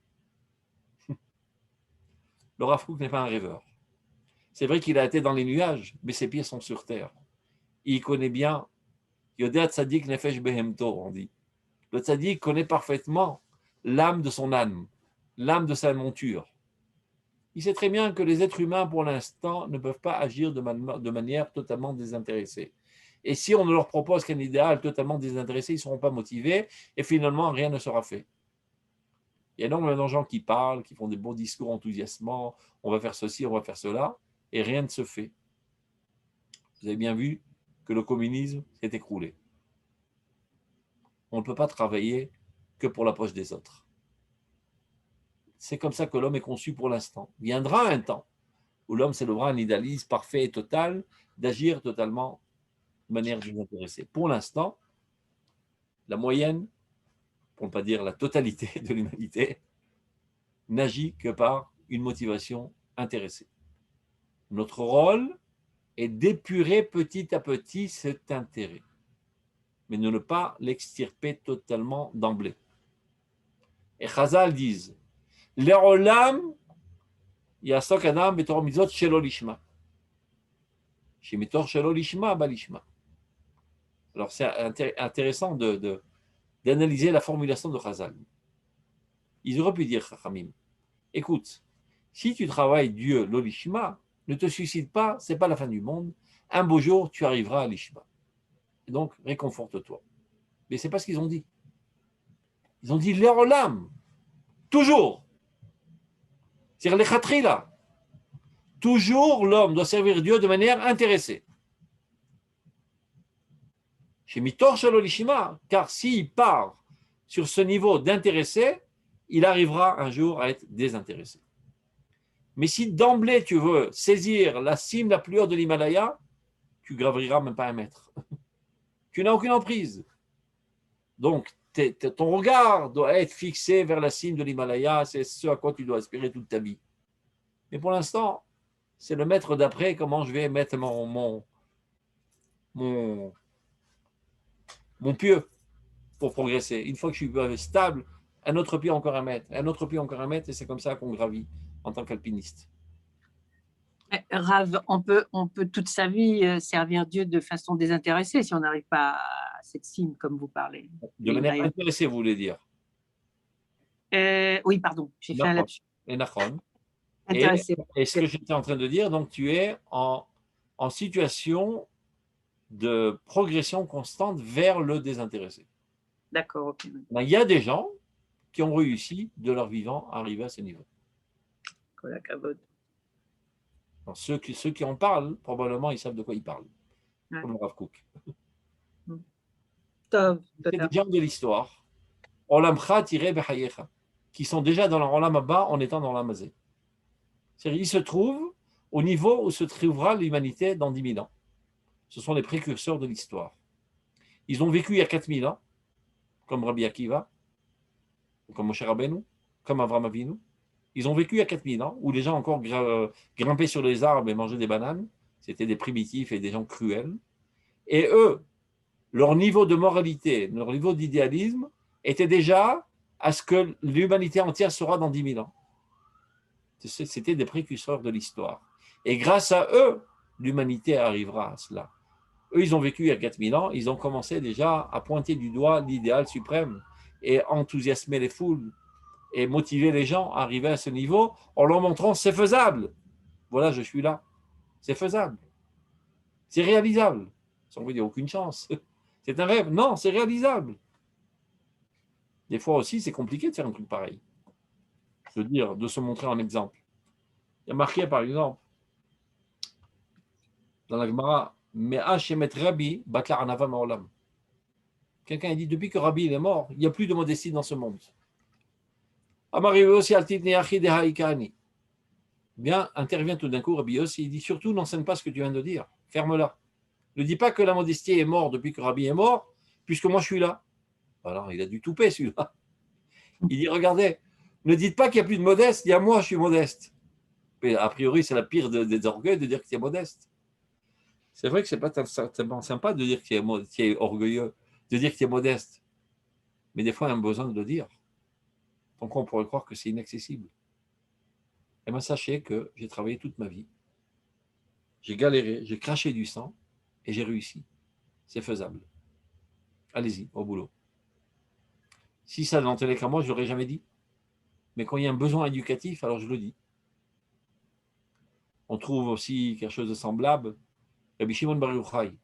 Le Rav Kook n'est pas un rêveur. C'est vrai qu'il a été dans les nuages, mais ses pieds sont sur terre. Il connaît bien Yodea Tzadik Nefesh Behemto, on dit. Le Tzadik connaît parfaitement l'âme de son âme, l'âme de sa monture. Il sait très bien que les êtres humains, pour l'instant, ne peuvent pas agir de manière totalement désintéressée. Et si on ne leur propose qu'un idéal totalement désintéressé, ils ne seront pas motivés et finalement, rien ne sera fait. Il y a énormément de gens qui parlent, qui font des beaux discours enthousiasmants, on va faire ceci, on va faire cela, et rien ne se fait. Vous avez bien vu que le communisme s'est écroulé. On ne peut pas travailler que pour la poche des autres. C'est comme ça que l'homme est conçu pour l'instant. Viendra un temps où l'homme s'élèvera un idéalisme parfait et total d'agir totalement de manière désintéressée. Pour l'instant, la moyenne, pour ne pas dire la totalité de l'humanité, n'agit que par une motivation intéressée. Notre rôle est d'épurer petit à petit cet intérêt, mais de ne pas l'extirper totalement d'emblée. Et Chazal disent, Le'olam yasok adam betor mitzvot shelo lishma. Shemitor shelo lishma ba lishma. Alors c'est intéressant d'analyser la formulation de Chazal. Ils auraient pu dire, Chachamim, écoute, si tu travailles Dieu l'olishma, ne te suicide pas, ce n'est pas la fin du monde. Un beau jour, tu arriveras à l'ishma. Et donc, réconforte-toi. Mais ce n'est pas ce qu'ils ont dit. Ils ont dit l'Erolam, toujours. C'est-à-dire les khatrila. Toujours, l'homme doit servir Dieu de manière intéressée. Chez Mitor Shalolishima, car s'il part sur ce niveau d'intéressé, il arrivera un jour à être désintéressé. Mais si d'emblée tu veux saisir la cime la plus haute de l'Himalaya, tu graviras même pas 1 mètre. Tu n'as aucune emprise. Donc, ton regard doit être fixé vers la cime de l'Himalaya, c'est ce à quoi tu dois aspirer toute ta vie. Mais pour l'instant, c'est le mètre d'après, comment je vais mettre mon pieu pour progresser. Une fois que je suis stable, un autre pied encore 1 mètre, un autre pied encore 1 mètre, et c'est comme ça qu'on gravit en tant qu'alpiniste. Rav, on peut toute sa vie servir Dieu de façon désintéressée si on n'arrive pas à cette cime, comme vous parlez. De manière intéressée, vous voulez dire? Oui, pardon, j'ai fait un lapsus. Et ce que j'étais en train de dire, donc tu es en situation de progression constante vers le désintéressé. D'accord, ok. Il y a des gens qui ont réussi de leur vivant à arriver à ce niveau. Alors, ceux qui en parlent, probablement, ils savent de quoi ils parlent. Ouais. Comme le Rav Kook. C'est des gens de l'histoire, Olamcha tiré bechayecha, qui sont déjà dans leur Olam Haba en étant dans l'Olam Hazé. C'est-à-dire, ils se trouvent au niveau où se trouvera l'humanité dans 10 000 ans. Ce sont les précurseurs de l'histoire. Ils ont vécu il y a 4 000 ans, comme Rabbi Akiva, comme Moshe Rabbeinu, comme Avraham Avinu. Ils ont vécu il y a 4 000 ans, où les gens encore grimpaient sur les arbres et mangeaient des bananes. C'était des primitifs et des gens cruels. Et eux, leur niveau de moralité, leur niveau d'idéalisme était déjà à ce que l'humanité entière sera dans 10 000 ans. C'était des précurseurs de l'histoire. Et grâce à eux, l'humanité arrivera à cela. Eux, ils ont vécu il y a 4 000 ans, ils ont commencé déjà à pointer du doigt l'idéal suprême et enthousiasmer les foules et motiver les gens à arriver à ce niveau en leur montrant c'est faisable. Voilà, je suis là. C'est faisable. C'est réalisable. Sans vous dire aucune chance. C'est un rêve. Non, c'est réalisable. Des fois aussi, c'est compliqué de faire un truc pareil. De se montrer en exemple. Il y a marqué, par exemple, dans la Gemara, Me'a shemet Rabbi batla anava ma'olam. Quelqu'un a dit, depuis que Rabbi est mort, il n'y a plus de modestie dans ce monde. Amari aussi altit neachi de haikani. Bien, intervient tout d'un coup Rabbi Yossi, il dit, surtout, n'enseigne pas ce que tu viens de dire. Ferme-la. Ne dis pas que la modestie est morte depuis que Rabbi est mort, puisque moi je suis là. Alors, il a dû touper celui-là. Il dit, regardez, ne dites pas qu'il n'y a plus de modeste, il y a moi, je suis modeste. Mais a priori, c'est la pire des orgueils de dire que tu es modeste. C'est vrai que ce n'est pas tellement sympa de dire que tu es orgueilleux, de dire que tu es modeste. Mais des fois, on a besoin de le dire. Donc, on pourrait croire que c'est inaccessible. Et bien, sachez que j'ai travaillé toute ma vie. J'ai galéré, j'ai craché du sang et j'ai réussi. C'est faisable. Allez-y, au boulot. Si ça n'en tenait qu'à moi, je ne l'aurais jamais dit. Mais quand il y a un besoin éducatif, alors je le dis. On trouve aussi quelque chose de semblable. Rabbi Shimon Bar Yochai,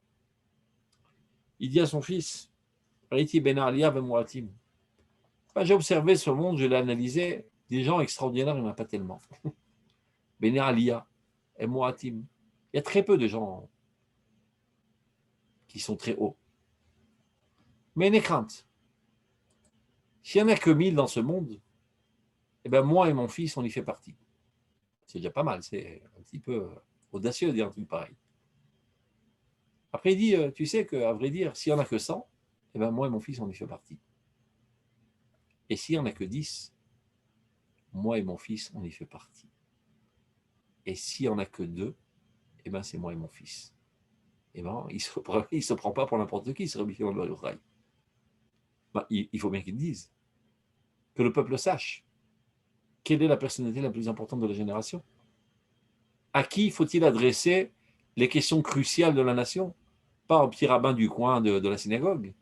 il dit à son fils, j'ai observé ce monde, je l'ai analysé, des gens extraordinaires, il n'y en a pas tellement. Bener Aliyah et Moatim. Il y a très peu de gens qui sont très hauts. Mais n'aie crainte. S'il n'y en a que 1000 dans ce monde, eh bien moi et mon fils, on y fait partie. C'est déjà pas mal, c'est un petit peu audacieux de dire un truc pareil. Après, il dit, tu sais qu'à vrai dire, s'il n'y en a que 100, eh bien moi et mon fils, on y fait partie. Et s'il n'y en a que 10, moi et mon fils, on y fait partie. Et s'il n'y en a que 2, eh bien c'est moi et mon fils. Eh bien, il ne se prend pas pour n'importe qui, ce Rabbi Shimon Bar Yochai. Ben, il faut bien qu'il dise, que le peuple sache quelle est la personnalité la plus importante de la génération. À qui faut-il adresser les questions cruciales de la nation? Pas au petit rabbin du coin de la synagogue.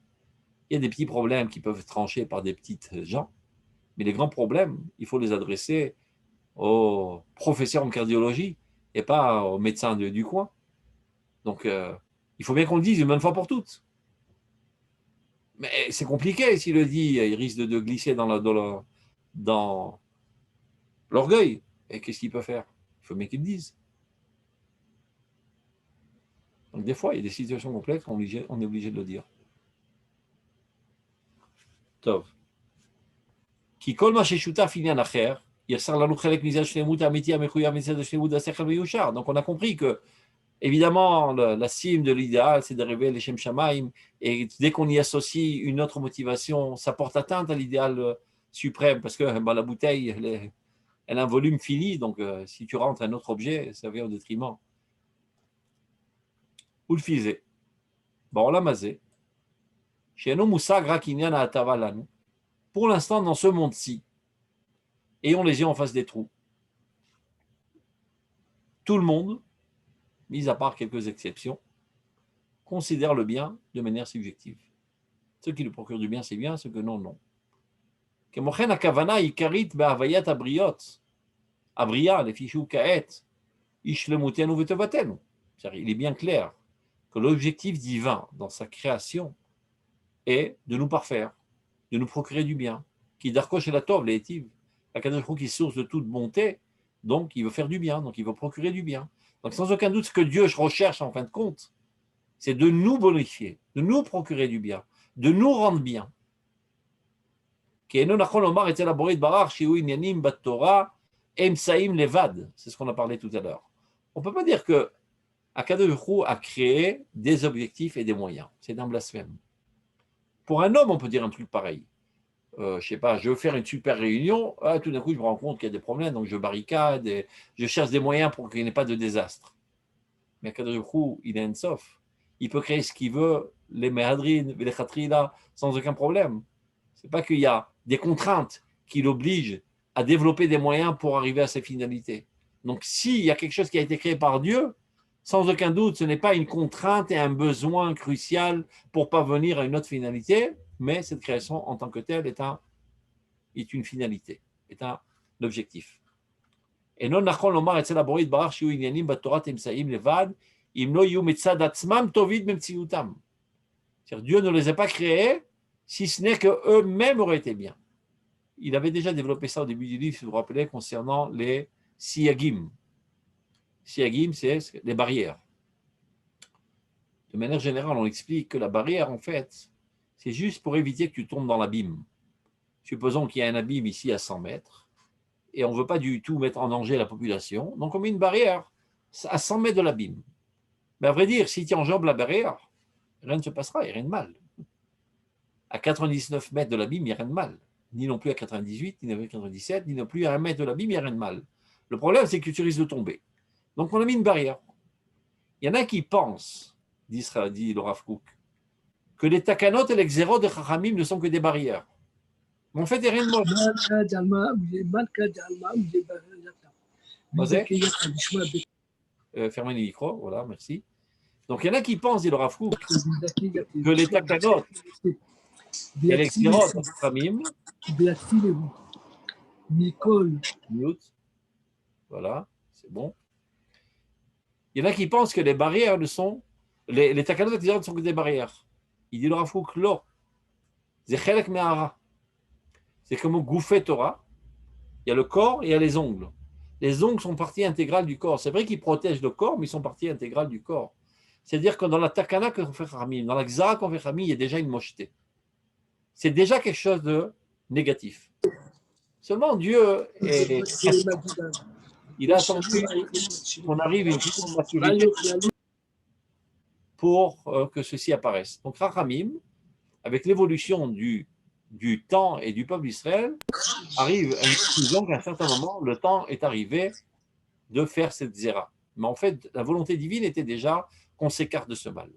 Il y a des petits problèmes qui peuvent être tranchés par des petites gens, mais les grands problèmes, il faut les adresser aux professeurs en cardiologie et pas aux médecins du coin. Donc, il faut bien qu'on le dise une bonne fois pour toutes. Mais c'est compliqué s'il le dit, il risque de glisser dans l'orgueil. Et qu'est-ce qu'il peut faire? Il faut bien qu'il le dise. Donc des fois, il y a des situations complexes, on est obligé de le dire. Tov. Qui kol ma sheshutaf inyan acher, yasar lanu chelek mizeh shlemut amiti amechuyah mitzad shlemut asechel veyushar. Donc on a compris que, évidemment, la cime de l'idéal, c'est d'arriver les Shem Shamaim, et dès qu'on y associe une autre motivation, ça porte atteinte à l'idéal suprême, parce que la bouteille, elle a un volume fini, donc si tu rentres un autre objet, ça vient au détriment. Ou le fisé. Bon, on l'a masé. Chez nous, Moussa, Grakinyan, Atavalanu. Pour l'instant, dans ce monde-ci, ayons les yeux en face des trous. Tout le monde, mis à part quelques exceptions, considère le bien de manière subjective. Ceux qui lui procurent du bien, c'est bien, ceux que non, non. Kemochen akavana ikarit be'avayat abriot. Abria, les fichou kaet, ishlemutenu vetevatenu. Il est bien clair que l'objectif divin dans sa création est de nous parfaire, de nous procurer du bien. Qui darko chez la tov, l'étive, la Kadosh qui est source de toute bonté, donc il veut faire du bien, donc il veut procurer du bien. Donc sans aucun doute, ce que Dieu recherche en fin de compte, c'est de nous bonifier, de nous procurer du bien, de nous rendre bien. C'est ce qu'on a parlé tout à l'heure. On ne peut pas dire que Akadosh a créé des objectifs et des moyens. C'est un blasphème. Pour un homme, on peut dire un truc pareil. Je ne sais pas, je veux faire une super réunion, tout d'un coup, je me rends compte qu'il y a des problèmes, donc je barricade, et je cherche des moyens pour qu'il n'y ait pas de désastre. Mais Akadosh il a un sof. Il peut créer ce qu'il veut, les mehadrin, les khatrila, sans aucun problème. Ce n'est pas qu'il y a des contraintes qui l'obligent à développer des moyens pour arriver à ses finalités. Donc, s'il y a quelque chose qui a été créé par Dieu, sans aucun doute, ce n'est pas une contrainte et un besoin crucial pour parvenir à une autre finalité, mais cette création en tant que telle est une finalité, est un objectif. Et non nachon lomar etzel haborei yitbarach shiyu inyanim batorat emsaim levad im lo yiyu mitzad atzmam tovid memtziutam. Dieu ne les a pas créés si ce n'est qu'eux-mêmes auraient été bien. Il avait déjà développé ça au début du livre, si vous vous rappelez, concernant les siyagim. Siyagim, c'est les barrières. De manière générale, on explique que la barrière, en fait, c'est juste pour éviter que tu tombes dans l'abîme. Supposons qu'il y a un abîme ici à 100 mètres, et on ne veut pas du tout mettre en danger la population, donc on met une barrière à 100 mètres de l'abîme. Mais à vrai dire, si tu enjambes la barrière, rien ne se passera, il n'y a rien de mal. À 99 mètres de l'abîme, il n'y a rien de mal. Ni non plus à 98, ni non plus à 97, ni non plus à 1 mètre de l'abîme, il n'y a rien de mal. Le problème, c'est que tu risques de tomber. Donc on a mis une barrière. Il y en a qui pensent, dit le Rav Kook, que les takanot et les xérot de Chachamim ne sont que des barrières. Mais en fait, il n'y a rien de moche. Fermez les micros, voilà, merci. Donc il y en a qui pensent, dit le Rav Kook, que les takanot et les xérot de Chachamim, mute, voilà, c'est bon. Il y en a qui pensent que les barrières ne sont, les takanot et les xérot ne sont que des barrières. Il dit le Rav Kook, lo, c'est chelek me'ara. C'est comme au Gouffet Torah, il y a le corps et il y a les ongles. Les ongles sont partie intégrale du corps. C'est vrai qu'ils protègent le corps, mais ils sont partie intégrale du corps. C'est-à-dire que dans la takana qu'on fait Khamim, dans la xara qu'on fait Khamim, il y a déjà une mocheté. C'est déjà quelque chose de négatif. Seulement Dieu il a attendu qu'on arrive à une certaine maturité pour que ceci apparaisse. Donc Khamim, avec l'évolution du temps et du peuple d'Israël, arrive à une conclusion qu'à un certain moment, le temps est arrivé de faire cette zéra. Mais en fait, la volonté divine était déjà qu'on s'écarte de ce mal.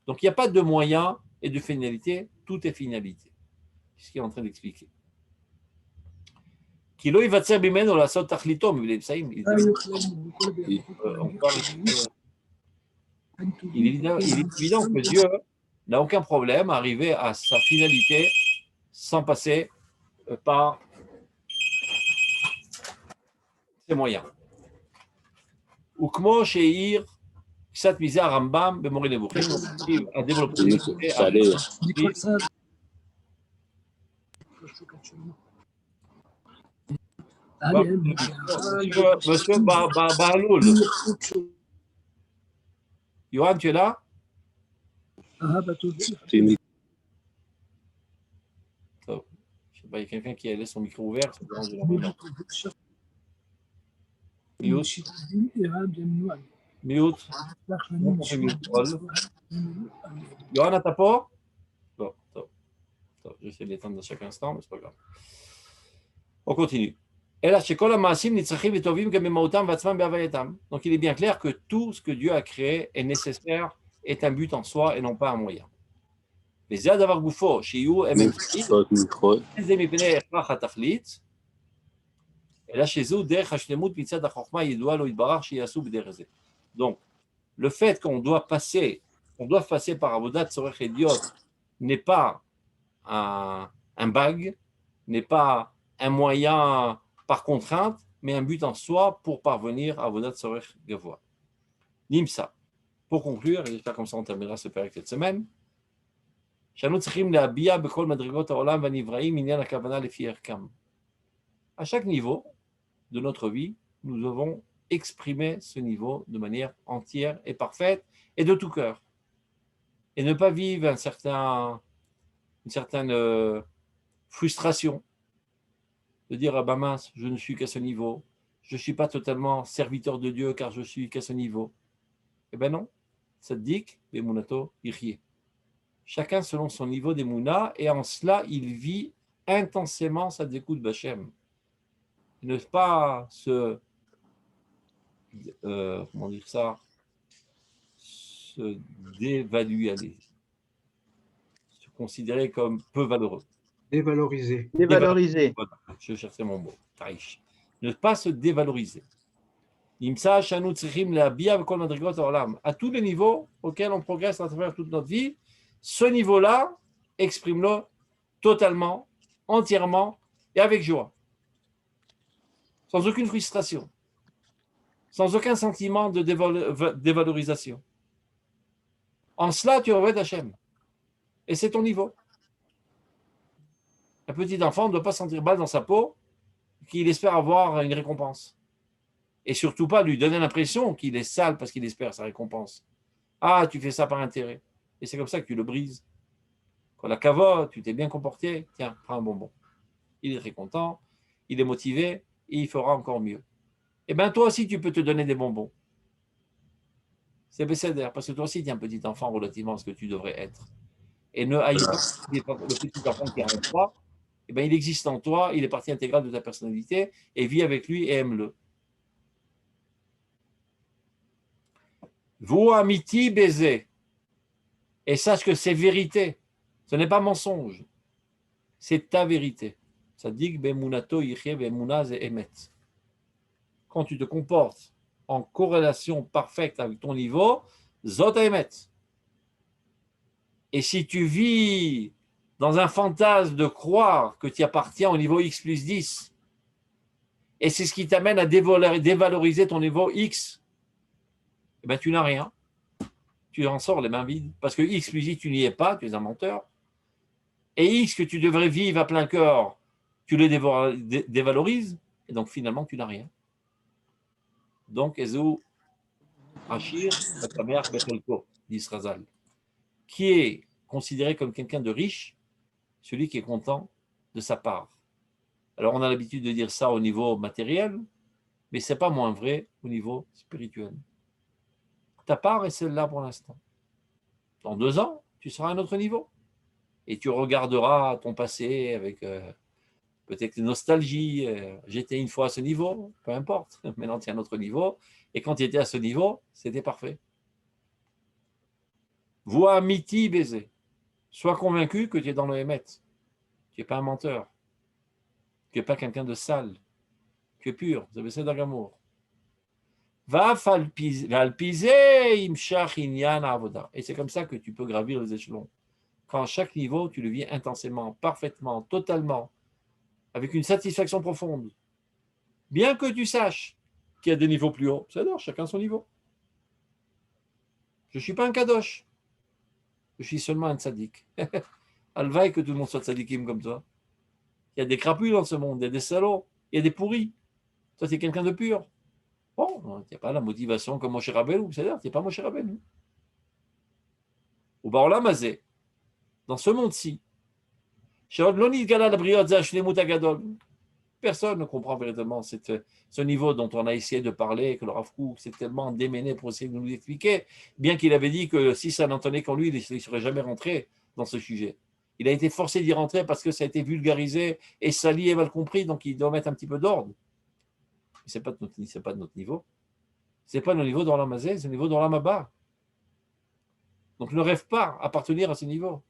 Donc il n'y a pas de moyen et de finalité, tout est finalité. C'est ce qu'il est en train d'expliquer. Il est évident que Dieu n'a aucun problème à arriver à sa finalité sans passer par ces moyens. Ukmo Sheir, Ksat Mizah Rambam, Bemori Nebuchim, a développé. Monsieur Bahaloul. Yohan, tu es là? Il y a quelqu'un qui a laissé son micro ouvert. Mute. Mute. Yohan, t'as pas? Bon, j'essaie de l'éteindre à chaque instant, mais c'est pas grave. On continue. Donc il est bien clair que tout ce que Dieu a créé est nécessaire, est un but en soi et non pas un moyen. Et là, donc, le fait qu'on doit passer par Avodat Tzorech Ediot n'est pas un bag, n'est pas un moyen par contrainte, mais un but en soi pour parvenir à Avodat Tzorech Gavoa. Nimsa. Pour conclure, et j'espère comme ça on terminera ce père cette semaine, à chaque niveau de notre vie, nous devons exprimer ce niveau de manière entière et parfaite et de tout cœur. Et ne pas vivre une certaine frustration de dire ah ben mince, je ne suis qu'à ce niveau, je ne suis pas totalement serviteur de Dieu car je suis qu'à ce niveau. Eh bien non, Tzaddik be'emunato yichyeh. Chacun selon son niveau d'émouna, et en cela, il vit intensément sa découte Bachem. Ne pas se dévaluer, se considérer comme peu valeureux. Dévaloriser. Voilà, je cherchais mon mot. Ne pas se dévaloriser. À tous les niveaux auxquels on progresse à travers toute notre vie, ce niveau-là, exprime-le totalement, entièrement et avec joie. Sans aucune frustration. Sans aucun sentiment de dévalorisation. En cela, tu revêtes Hachem. Et c'est ton niveau. Un petit enfant ne doit pas sentir mal dans sa peau qu'il espère avoir une récompense. Et surtout pas lui donner l'impression qu'il est sale parce qu'il espère sa récompense. Ah, tu fais ça par intérêt. Et c'est comme ça que tu le brises. Quand la cavote, tu t'es bien comporté, tiens, prends un bonbon. Il est très content, il est motivé et il fera encore mieux. Eh bien, toi aussi, tu peux te donner des bonbons. C'est bécédaire, parce que toi aussi, tu es un petit enfant relativement à ce que tu devrais être. Et ne haïs pas le petit enfant qui n'arrête pas. Eh bien, il existe en toi, il est partie intégrale de ta personnalité, et vis avec lui et aime-le. Vous, amiti, baiser. Et sache que c'est vérité. Ce n'est pas mensonge. C'est ta vérité. Ça dit quand tu te comportes en corrélation parfaite avec ton niveau, zot emet. Et si tu vis dans un fantasme de croire que tu appartiens au niveau X plus 10, et c'est ce qui t'amène à dévaloriser ton niveau X, eh ben, tu n'as rien. Tu en sors les mains vides. Parce que X plus 10, tu n'y es pas, tu es un menteur. Et X que tu devrais vivre à plein cœur, tu le dévalorises, et donc finalement, tu n'as rien. Donc, Ezou Achir, ta mère, dit Srazal, qui est considéré comme quelqu'un de riche, celui qui est content de sa part. Alors, on a l'habitude de dire ça au niveau matériel, mais ce n'est pas moins vrai au niveau spirituel. Ta part est celle-là pour l'instant. Dans 2 ans, tu seras à un autre niveau. Et tu regarderas ton passé avec peut-être nostalgie. J'étais une fois à ce niveau, peu importe. Maintenant, tu es à un autre niveau. Et quand tu étais à ce niveau, c'était parfait. Vois miti baiser. Sois convaincu que tu es dans le Hémet. Tu n'es pas un menteur. Tu n'es pas quelqu'un de sale. Tu es pur. Vous avez ça d'amour. Va falpiser imshach inyan avoda. Et c'est comme ça que tu peux gravir les échelons. Quand à chaque niveau, tu le vis intensément, parfaitement, totalement, avec une satisfaction profonde. Bien que tu saches qu'il y a des niveaux plus hauts. C'est-à-dire, chacun son niveau. Je ne suis pas un kadosh. Je suis seulement un tzaddik. Alvaï que tout le monde soit tzaddikim comme toi. Il y a des crapules dans ce monde, il y a des salauds, il y a des pourris. Toi, tu es quelqu'un de pur. Bon, tu n'as pas la motivation comme Moshe Rabbeinu, c'est-à-dire, tu n'es pas Moshe Rabbeinu. Ou Baolam Hazeh, dans ce monde-ci, personne ne comprend véritablement ce niveau dont on a essayé de parler, que le Rav Kook s'est tellement déméné pour essayer de nous expliquer, bien qu'il avait dit que si ça n'entendait qu'en lui, il ne serait jamais rentré dans ce sujet. Il a été forcé d'y rentrer parce que ça a été vulgarisé et sali et mal compris, donc il doit mettre un petit peu d'ordre. Ce n'est pas de notre niveau. Ce n'est pas le niveau dans l'Amazé, c'est le niveau dans l'Amaba. Donc ne rêve pas appartenir à ce niveau.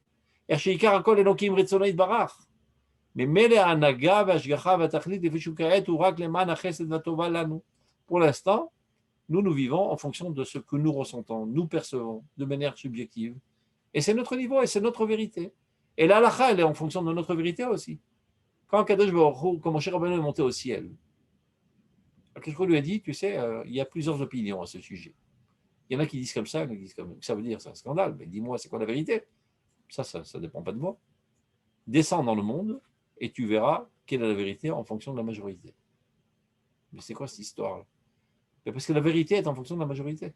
Pour l'instant, nous vivons en fonction de ce que nous ressentons, nous percevons de manière subjective. Et c'est notre niveau et c'est notre vérité. Et la halakha, elle est en fonction de notre vérité aussi. Quand Kadosh Baruch Hu, quand Moshe Rabbeinu est monté au ciel, quelqu'un lui a dit, tu sais, il y a plusieurs opinions à ce sujet. Il y en a qui disent comme ça, il y en a qui disent comme ça. Ça veut dire, c'est un scandale, mais dis-moi, c'est quoi la vérité? Ça ne dépend pas de moi. Descends dans le monde et tu verras quelle est la vérité en fonction de la majorité. Mais c'est quoi cette histoire-là? Parce que la vérité est en fonction de la majorité.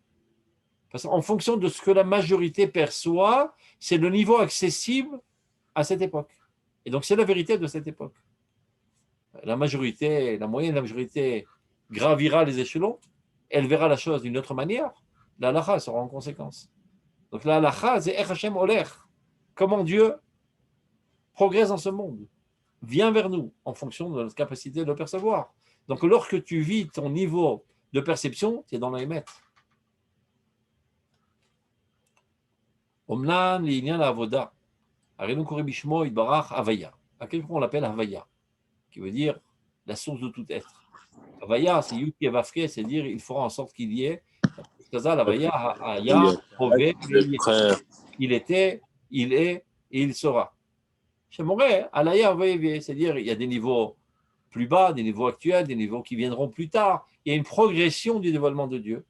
Parce qu'en fonction de ce que la majorité perçoit, c'est le niveau accessible à cette époque. Et donc, c'est la vérité de cette époque. La majorité, la moyenne de la majorité gravira les échelons, elle verra la chose d'une autre manière, la halakha sera en conséquence. Donc la halakha, c'est Ech Hashem Oler. Comment Dieu progresse dans ce monde, vient vers nous en fonction de notre capacité de le percevoir. Donc lorsque tu vis ton niveau de perception, tu es dans l'Emet. Omnan l'inyan avoda. Arenu koribishmo idbarach avaya. À quel point on l'appelle avaya, qui veut dire la source de tout être. Avaya, c'est Yud Vavke, c'est-à-dire il fera en sorte qu'il y ait. Avaya, Aya, Hové, il était, il est et il sera. J'aimerais, Alaya, c'est-à-dire il y a des niveaux plus bas, des niveaux actuels, des niveaux qui viendront plus tard. Il y a une progression du dévoilement de Dieu.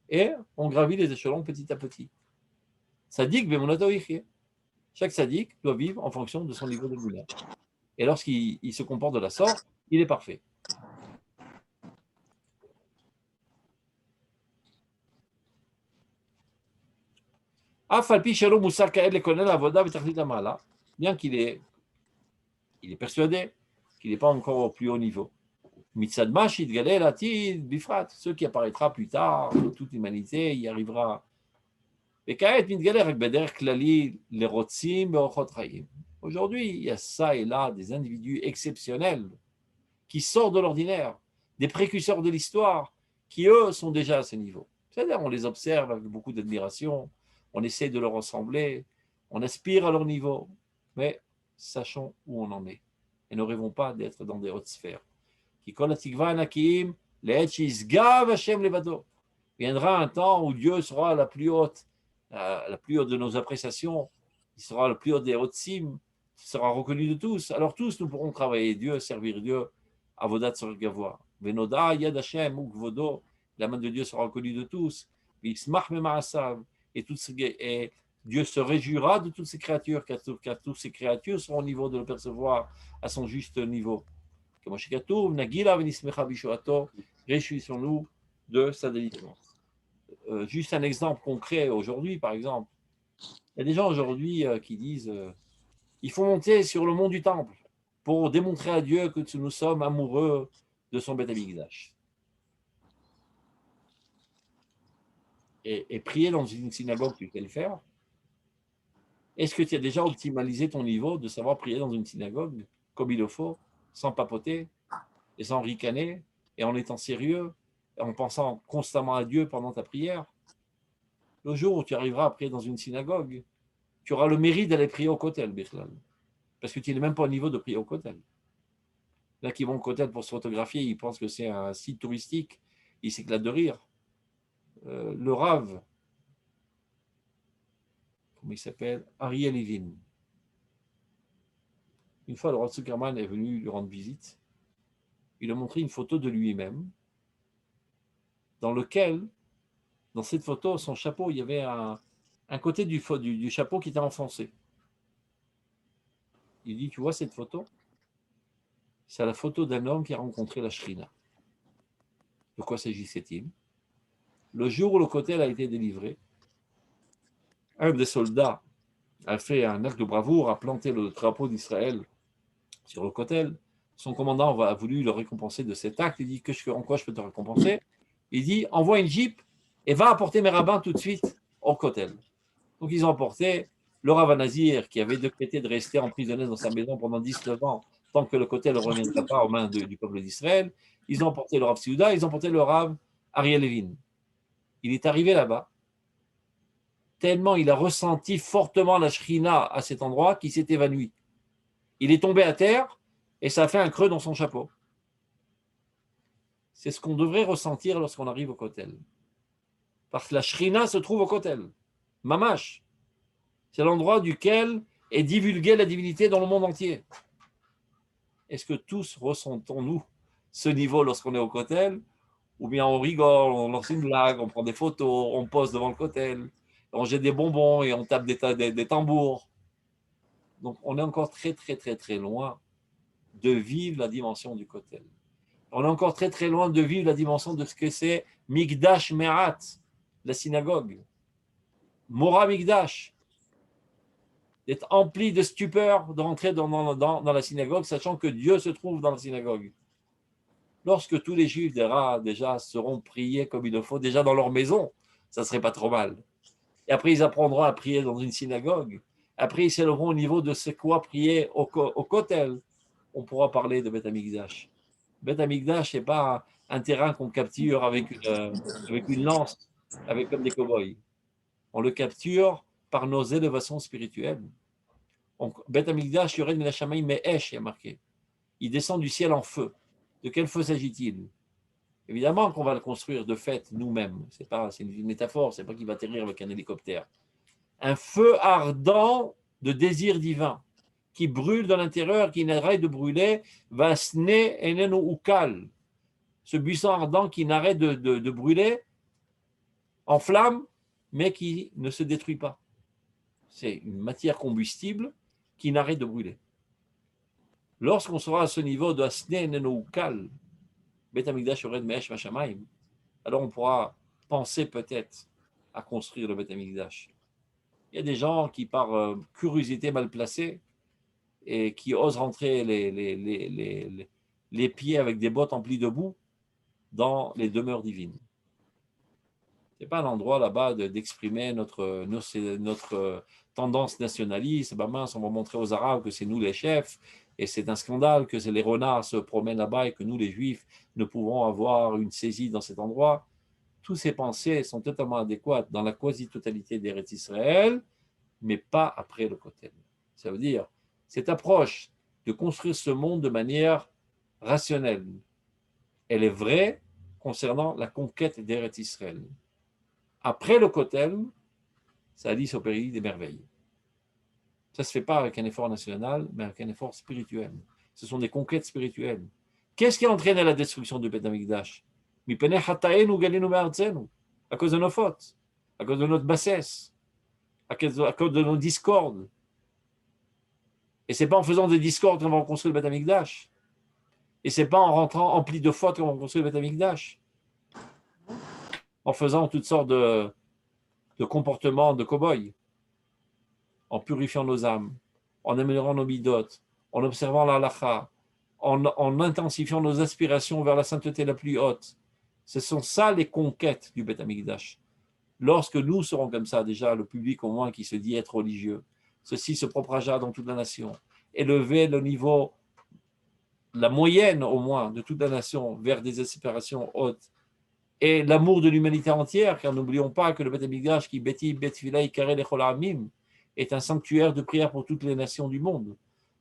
Et on gravit les échelons petit à petit. Sadik, chaque sadique doit vivre en fonction de son niveau de moulin. Et lorsqu'il se comporte de la sorte, il est parfait. Bien qu'il est persuadé qu'il n'est pas encore au plus haut niveau. Ceux qui apparaîtra plus tard, toute l'humanité y arrivera. Aujourd'hui, il y a ça et là des individus exceptionnels qui sortent de l'ordinaire, des précurseurs de l'histoire, qui eux sont déjà à ce niveau. C'est-à-dire, on les observe avec beaucoup d'admiration, on essaie de leur ressembler, on aspire à leur niveau, mais sachons où on en est et ne rêvons pas d'être dans des hautes sphères. Viendra un temps où Dieu sera la plus haute de nos appréciations, il sera le plus haut des hautes cimes, il sera reconnu de tous. Alors tous, nous pourrons travailler Dieu, servir Dieu, avodat sur gavois. Venoda yad Hashem ukvodo, la main de Dieu sera reconnue de tous. V'ismach mema'asav, et Dieu se réjouira de toutes ces créatures, car toutes ces créatures seront au niveau de le percevoir à son juste niveau. Réjouissons-nous de sa délivrance. Juste un exemple concret aujourd'hui, par exemple. Il y a des gens aujourd'hui qui disent il faut monter sur le mont du temple pour démontrer à Dieu que nous sommes amoureux de son Beth Amikdash. Et prier dans une synagogue, tu sais le faire. Est-ce que tu as déjà optimalisé ton niveau de savoir prier dans une synagogue comme il le faut, sans papoter et sans ricaner, et en étant sérieux, en pensant constamment à Dieu pendant ta prière? Le jour où tu arriveras à prier dans une synagogue, tu auras le mérite d'aller prier au Kotel, Bichlal. Parce que tu n'es même pas au niveau de prier au Kotel. Là, qui vont au Kotel pour se photographier, ils pensent que c'est un site touristique, ils s'éclatent de rire. Le Rav, comment il s'appelle? Ariel Levin. Une fois, le Rav Zuckerman est venu lui rendre visite. Il a montré une photo de lui-même, dans cette photo, son chapeau, il y avait un côté du chapeau qui était enfoncé. Il dit, tu vois cette photo? C'est la photo d'un homme qui a rencontré la Shrina. De quoi s'agissait-il? Le jour où le Kotel a été délivré, un des soldats a fait un acte de bravoure, a planté le drapeau d'Israël sur le Kotel. Son commandant a voulu le récompenser de cet acte. Il dit, en quoi je peux te récompenser? Il dit, envoie une jeep et va apporter mes rabbins tout de suite au Kotel. Donc ils ont apporté le Rav Nazir qui avait décrété de rester emprisonné dans sa maison pendant 19 ans tant que le Kotel ne reviendra pas aux mains du peuple d'Israël. Ils ont emporté le Rav Siouda, ils ont emporté le Rav Ariel Levin. Il est arrivé là-bas, tellement il a ressenti fortement la Shrina à cet endroit qu'il s'est évanoui. Il est tombé à terre et ça a fait un creux dans son chapeau. C'est ce qu'on devrait ressentir lorsqu'on arrive au Kotel. Parce que la Shrina se trouve au Kotel. Mamash. C'est l'endroit duquel est divulguée la divinité dans le monde entier. Est-ce que tous ressentons-nous ce niveau lorsqu'on est au Kotel? Ou bien on rigole, on lance une blague, on prend des photos, on pose devant le Kotel, on jette des bonbons et on tape des tambours. Donc on est encore très très très très loin de vivre la dimension du Kotel. On est encore très très loin de vivre la dimension de ce que c'est Mikdash Me'at, la synagogue. Mora Mikdash. D'être empli de stupeur, de rentrer dans la synagogue, sachant que Dieu se trouve dans la synagogue. Lorsque tous les Juifs déjà seront priés comme il le faut, déjà dans leur maison, ça ne serait pas trop mal. Et après, ils apprendront à prier dans une synagogue. Après, ils s'élèveront au niveau de ce quoi prier au Kotel. On pourra parler de Beth Amikdash. Beth Amikdash, ce n'est pas un terrain qu'on capture avec une lance, comme des cow-boys. On le capture par nos élévations spirituelles. Beth Amikdash, Yored min hashamayim me'esh, il y a marqué. Il descend du ciel en feu. De quel feu s'agit-il? Évidemment qu'on va le construire de fait nous-mêmes. C'est une métaphore, c'est pas qu'il va atterrir avec un hélicoptère. Un feu ardent de désir divin qui brûle dans l'intérieur, qui n'arrête de brûler, va sne enenu ukal. Ce buisson ardent qui n'arrête de brûler en flamme, mais qui ne se détruit pas. C'est une matière combustible qui n'arrête de brûler. Lorsqu'on sera à ce niveau de Asne Nenoukal, Bet Amikdash Yored Me'esh Mashamayim, alors on pourra penser peut-être à construire le Bet Amikdash. Il y a des gens qui, par curiosité mal placée, et qui osent rentrer les pieds avec des bottes emplies de boue dans les demeures divines. Ce n'est pas un endroit là-bas d'exprimer notre tendance nationaliste. Ben mince, on va montrer aux Arabes que c'est nous les chefs, et c'est un scandale que les renards se promènent là-bas et que nous, les Juifs, ne pouvons avoir une saisie dans cet endroit. Tous ces pensées sont totalement adéquates dans la quasi-totalité d'Eretz Israël, mais pas après le Kotel. Ça veut dire, cette approche de construire ce monde de manière rationnelle, elle est vraie concernant la conquête d'Eretz Israël. Après le Kotel, ça dit au pays des merveilles. Ça ne se fait pas avec un effort national, mais avec un effort spirituel. Ce sont des conquêtes spirituelles. Qu'est-ce qui a entraîné la destruction du Beth Amikdash? À cause de nos fautes, à cause de notre bassesse, à cause de nos discordes. Et ce n'est pas en faisant des discordes qu'on va construire le Beth Amikdash. Et ce n'est pas en rentrant empli de fautes qu'on va construire le Beth Amikdash. En faisant toutes sortes de comportements de cow-boys, en purifiant nos âmes, en améliorant nos midotes, en observant la halakha, en intensifiant nos aspirations vers la sainteté la plus haute. Ce sont ça les conquêtes du Beth Amikdash. Lorsque nous serons comme ça, déjà le public au moins qui se dit être religieux, ceci se propagera dans toute la nation. Élever le niveau, la moyenne au moins de toute la nation vers des aspirations hautes et l'amour de l'humanité entière, car n'oublions pas que le Beth Amikdash qui beti bet tefila ikare lechol ha'amim est un sanctuaire de prière pour toutes les nations du monde.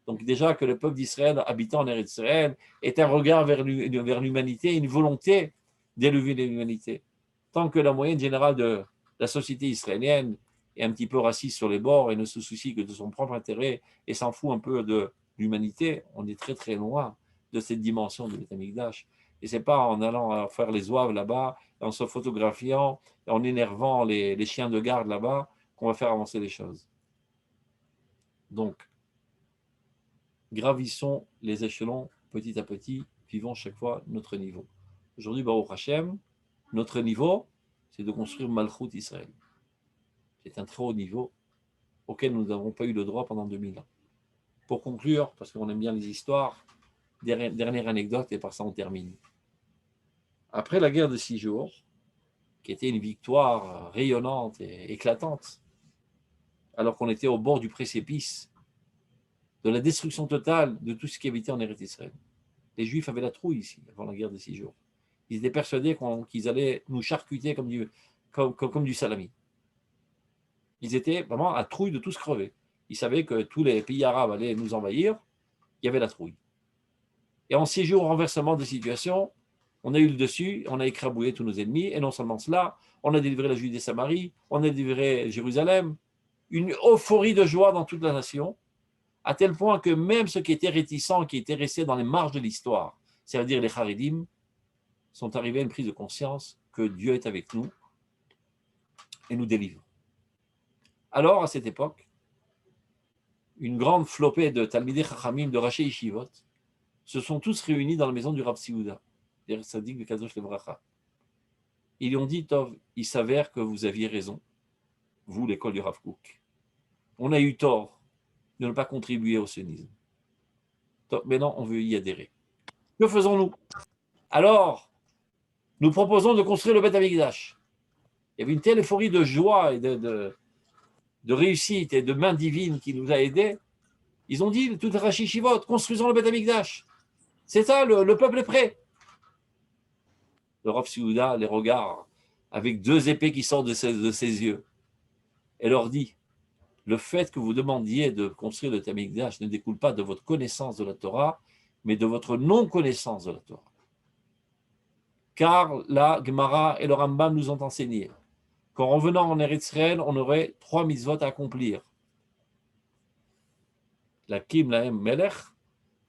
Donc déjà que le peuple d'Israël habitant en Eretz Israël est un regard vers l'humanité, une volonté d'élever l'humanité. Tant que la moyenne générale de la société israélienne est un petit peu raciste sur les bords et ne se soucie que de son propre intérêt et s'en fout un peu de l'humanité, on est très très loin de cette dimension de Beth Amikdash. Et ce n'est pas en allant faire les ouaves là-bas, en se photographiant, en énervant les chiens de garde là-bas, qu'on va faire avancer les choses. Donc, gravissons les échelons petit à petit, vivons chaque fois notre niveau. Aujourd'hui, Baruch Hashem, notre niveau, c'est de construire Malchut Israël. C'est un très haut niveau auquel nous n'avons pas eu le droit pendant 2000 ans. Pour conclure, parce qu'on aime bien les histoires, dernière anecdote et par ça on termine. Après la guerre de 6 jours, qui était une victoire rayonnante et éclatante, alors qu'on était au bord du précipice de la destruction totale de tout ce qui habitait en Eretz Israël. Les Juifs avaient la trouille ici, avant la guerre de 6 jours. Ils étaient persuadés qu'ils allaient nous charcuter comme du salami. Ils étaient vraiment à trouille de tous crever. Ils savaient que tous les pays arabes allaient nous envahir, il y avait la trouille. Et en 6 jours, renversement de situation, on a eu le dessus, on a écrabouillé tous nos ennemis, et non seulement cela, on a délivré la Judée Samarie, on a délivré Jérusalem, une euphorie de joie dans toute la nation, à tel point que même ceux qui étaient réticents, qui étaient restés dans les marges de l'histoire, c'est-à-dire les Haredim, sont arrivés à une prise de conscience que Dieu est avec nous et nous délivre. Alors, à cette époque, une grande flopée de Talmidei Chachamim, de Raché Yeshivot, se sont tous réunis dans la maison du Rav Siouda, der Tzadik de Kadosh Levracha. Ils lui ont dit, Tov, il s'avère que vous aviez raison, vous, l'école du Rav Kook. On a eu tort de ne pas contribuer au sionisme. Mais non, on veut y adhérer. Que faisons-nous? Alors, nous proposons de construire le Beth Amikdash. Il y avait une telle euphorie de joie et de réussite et de main divine qui nous a aidés. Ils ont dit, tout Rashi Shivot, construisons le Beth Amikdash. C'est ça, le peuple est prêt. Le Rav Siouda les regarde avec 2 épées qui sortent de ses yeux et leur dit, le fait que vous demandiez de construire le Beth Amikdash ne découle pas de votre connaissance de la Torah, mais de votre non-connaissance de la Torah. Car la Gemara et le Rambam nous ont enseigné qu'en revenant en Eretz Israël, on aurait 3 mitzvot à accomplir. La Kim Lahem Melech,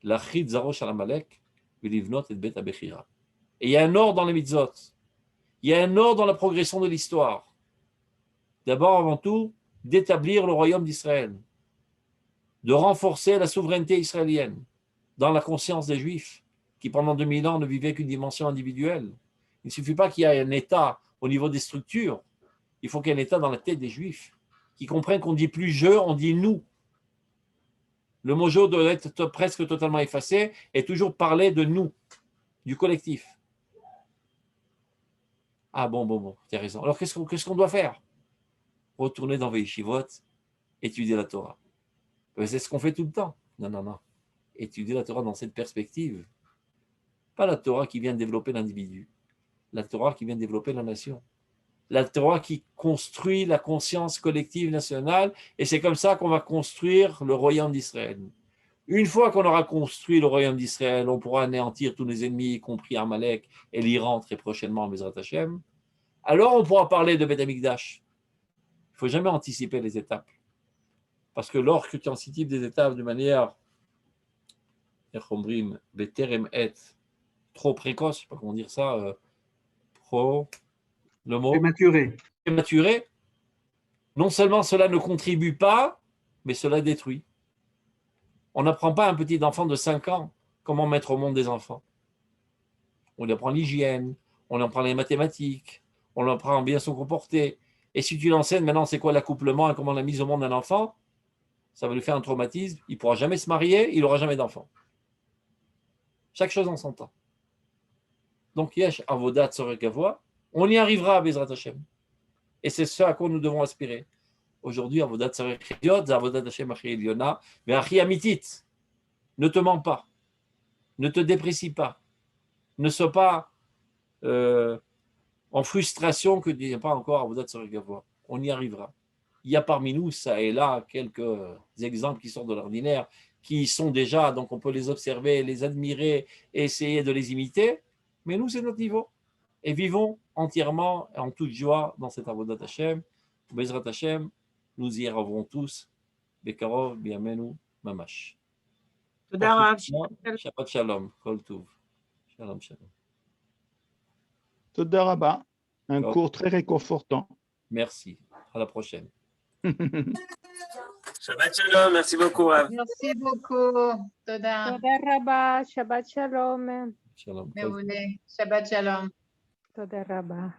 la Chid Zarosh Alamalek, Vilivnot et Bet Abechira. Et il y a un ordre dans les mitzvot. Il y a un ordre dans la progression de l'histoire. D'abord, avant tout, d'établir le royaume d'Israël, de renforcer la souveraineté israélienne, dans la conscience des Juifs, qui pendant 2000 ans ne vivaient qu'une dimension individuelle. Il ne suffit pas qu'il y ait un État au niveau des structures, il faut qu'il y ait un État dans la tête des Juifs, qui comprennent qu'on ne dit plus je, on dit nous. Le mot je doit être presque totalement effacé et toujours parler de nous, du collectif. Ah bon, tu as raison. Alors qu'est-ce qu'on doit faire? Retourner dans Veishivot, étudier la Torah. C'est ce qu'on fait tout le temps. Non. Étudier la Torah dans cette perspective. Pas la Torah qui vient développer l'individu. La Torah qui vient développer la nation. La Torah qui construit la conscience collective nationale, et c'est comme ça qu'on va construire le royaume d'Israël. Une fois qu'on aura construit le royaume d'Israël, on pourra anéantir tous les ennemis, y compris Amalek et l'Iran très prochainement, Bezrat Hashem. Alors on pourra parler de Beth Amikdash. Il ne faut jamais anticiper les étapes. Parce que lorsque tu anticipes des étapes de manière, trop précoce, je ne sais pas comment dire ça, le mot prématuré, non seulement cela ne contribue pas, mais cela détruit. On n'apprend pas à un petit enfant de 5 ans comment mettre au monde des enfants. On lui apprend l'hygiène, on lui apprend les mathématiques, on lui apprend à bien se comporter. Et si tu l'enseignes maintenant, c'est quoi l'accouplement et comment la mise au monde d'un enfant, ça va lui faire un traumatisme, il ne pourra jamais se marier, il n'aura jamais d'enfant. Chaque chose en son temps. Donc, yesh avodat tzorek gavoa, on y arrivera, Bezrat Hashem. Et c'est ce à quoi nous devons aspirer. Aujourd'hui, avodat tzorek yod, avodat Hashem achi eliona, mais achi amitit. Ne te mens pas, ne te déprécie pas, ne sois pas en frustration que tu n'as pas encore avodat tzorek gavoa. On y arrivera. Il y a parmi nous, ça et là, quelques exemples qui sortent de l'ordinaire, qui sont déjà, donc on peut les observer, les admirer et essayer de les imiter, mais nous, c'est notre niveau. Et vivons entièrement et en toute joie dans cet avodat Hashem. Bezrat Hashem, nous y arriverons tous. Bekarov, biamenu, mamash. Shabbat shalom, kol tuv. Shalom, shalom. Toda Rabba, un cours très réconfortant. Merci. À la prochaine. Shabbat shalom, merci beaucoup. Merci beaucoup. Toda. Toda Rabba, Shabbat Shalom. Shalom. Shabbat shalom. Toda Rabba.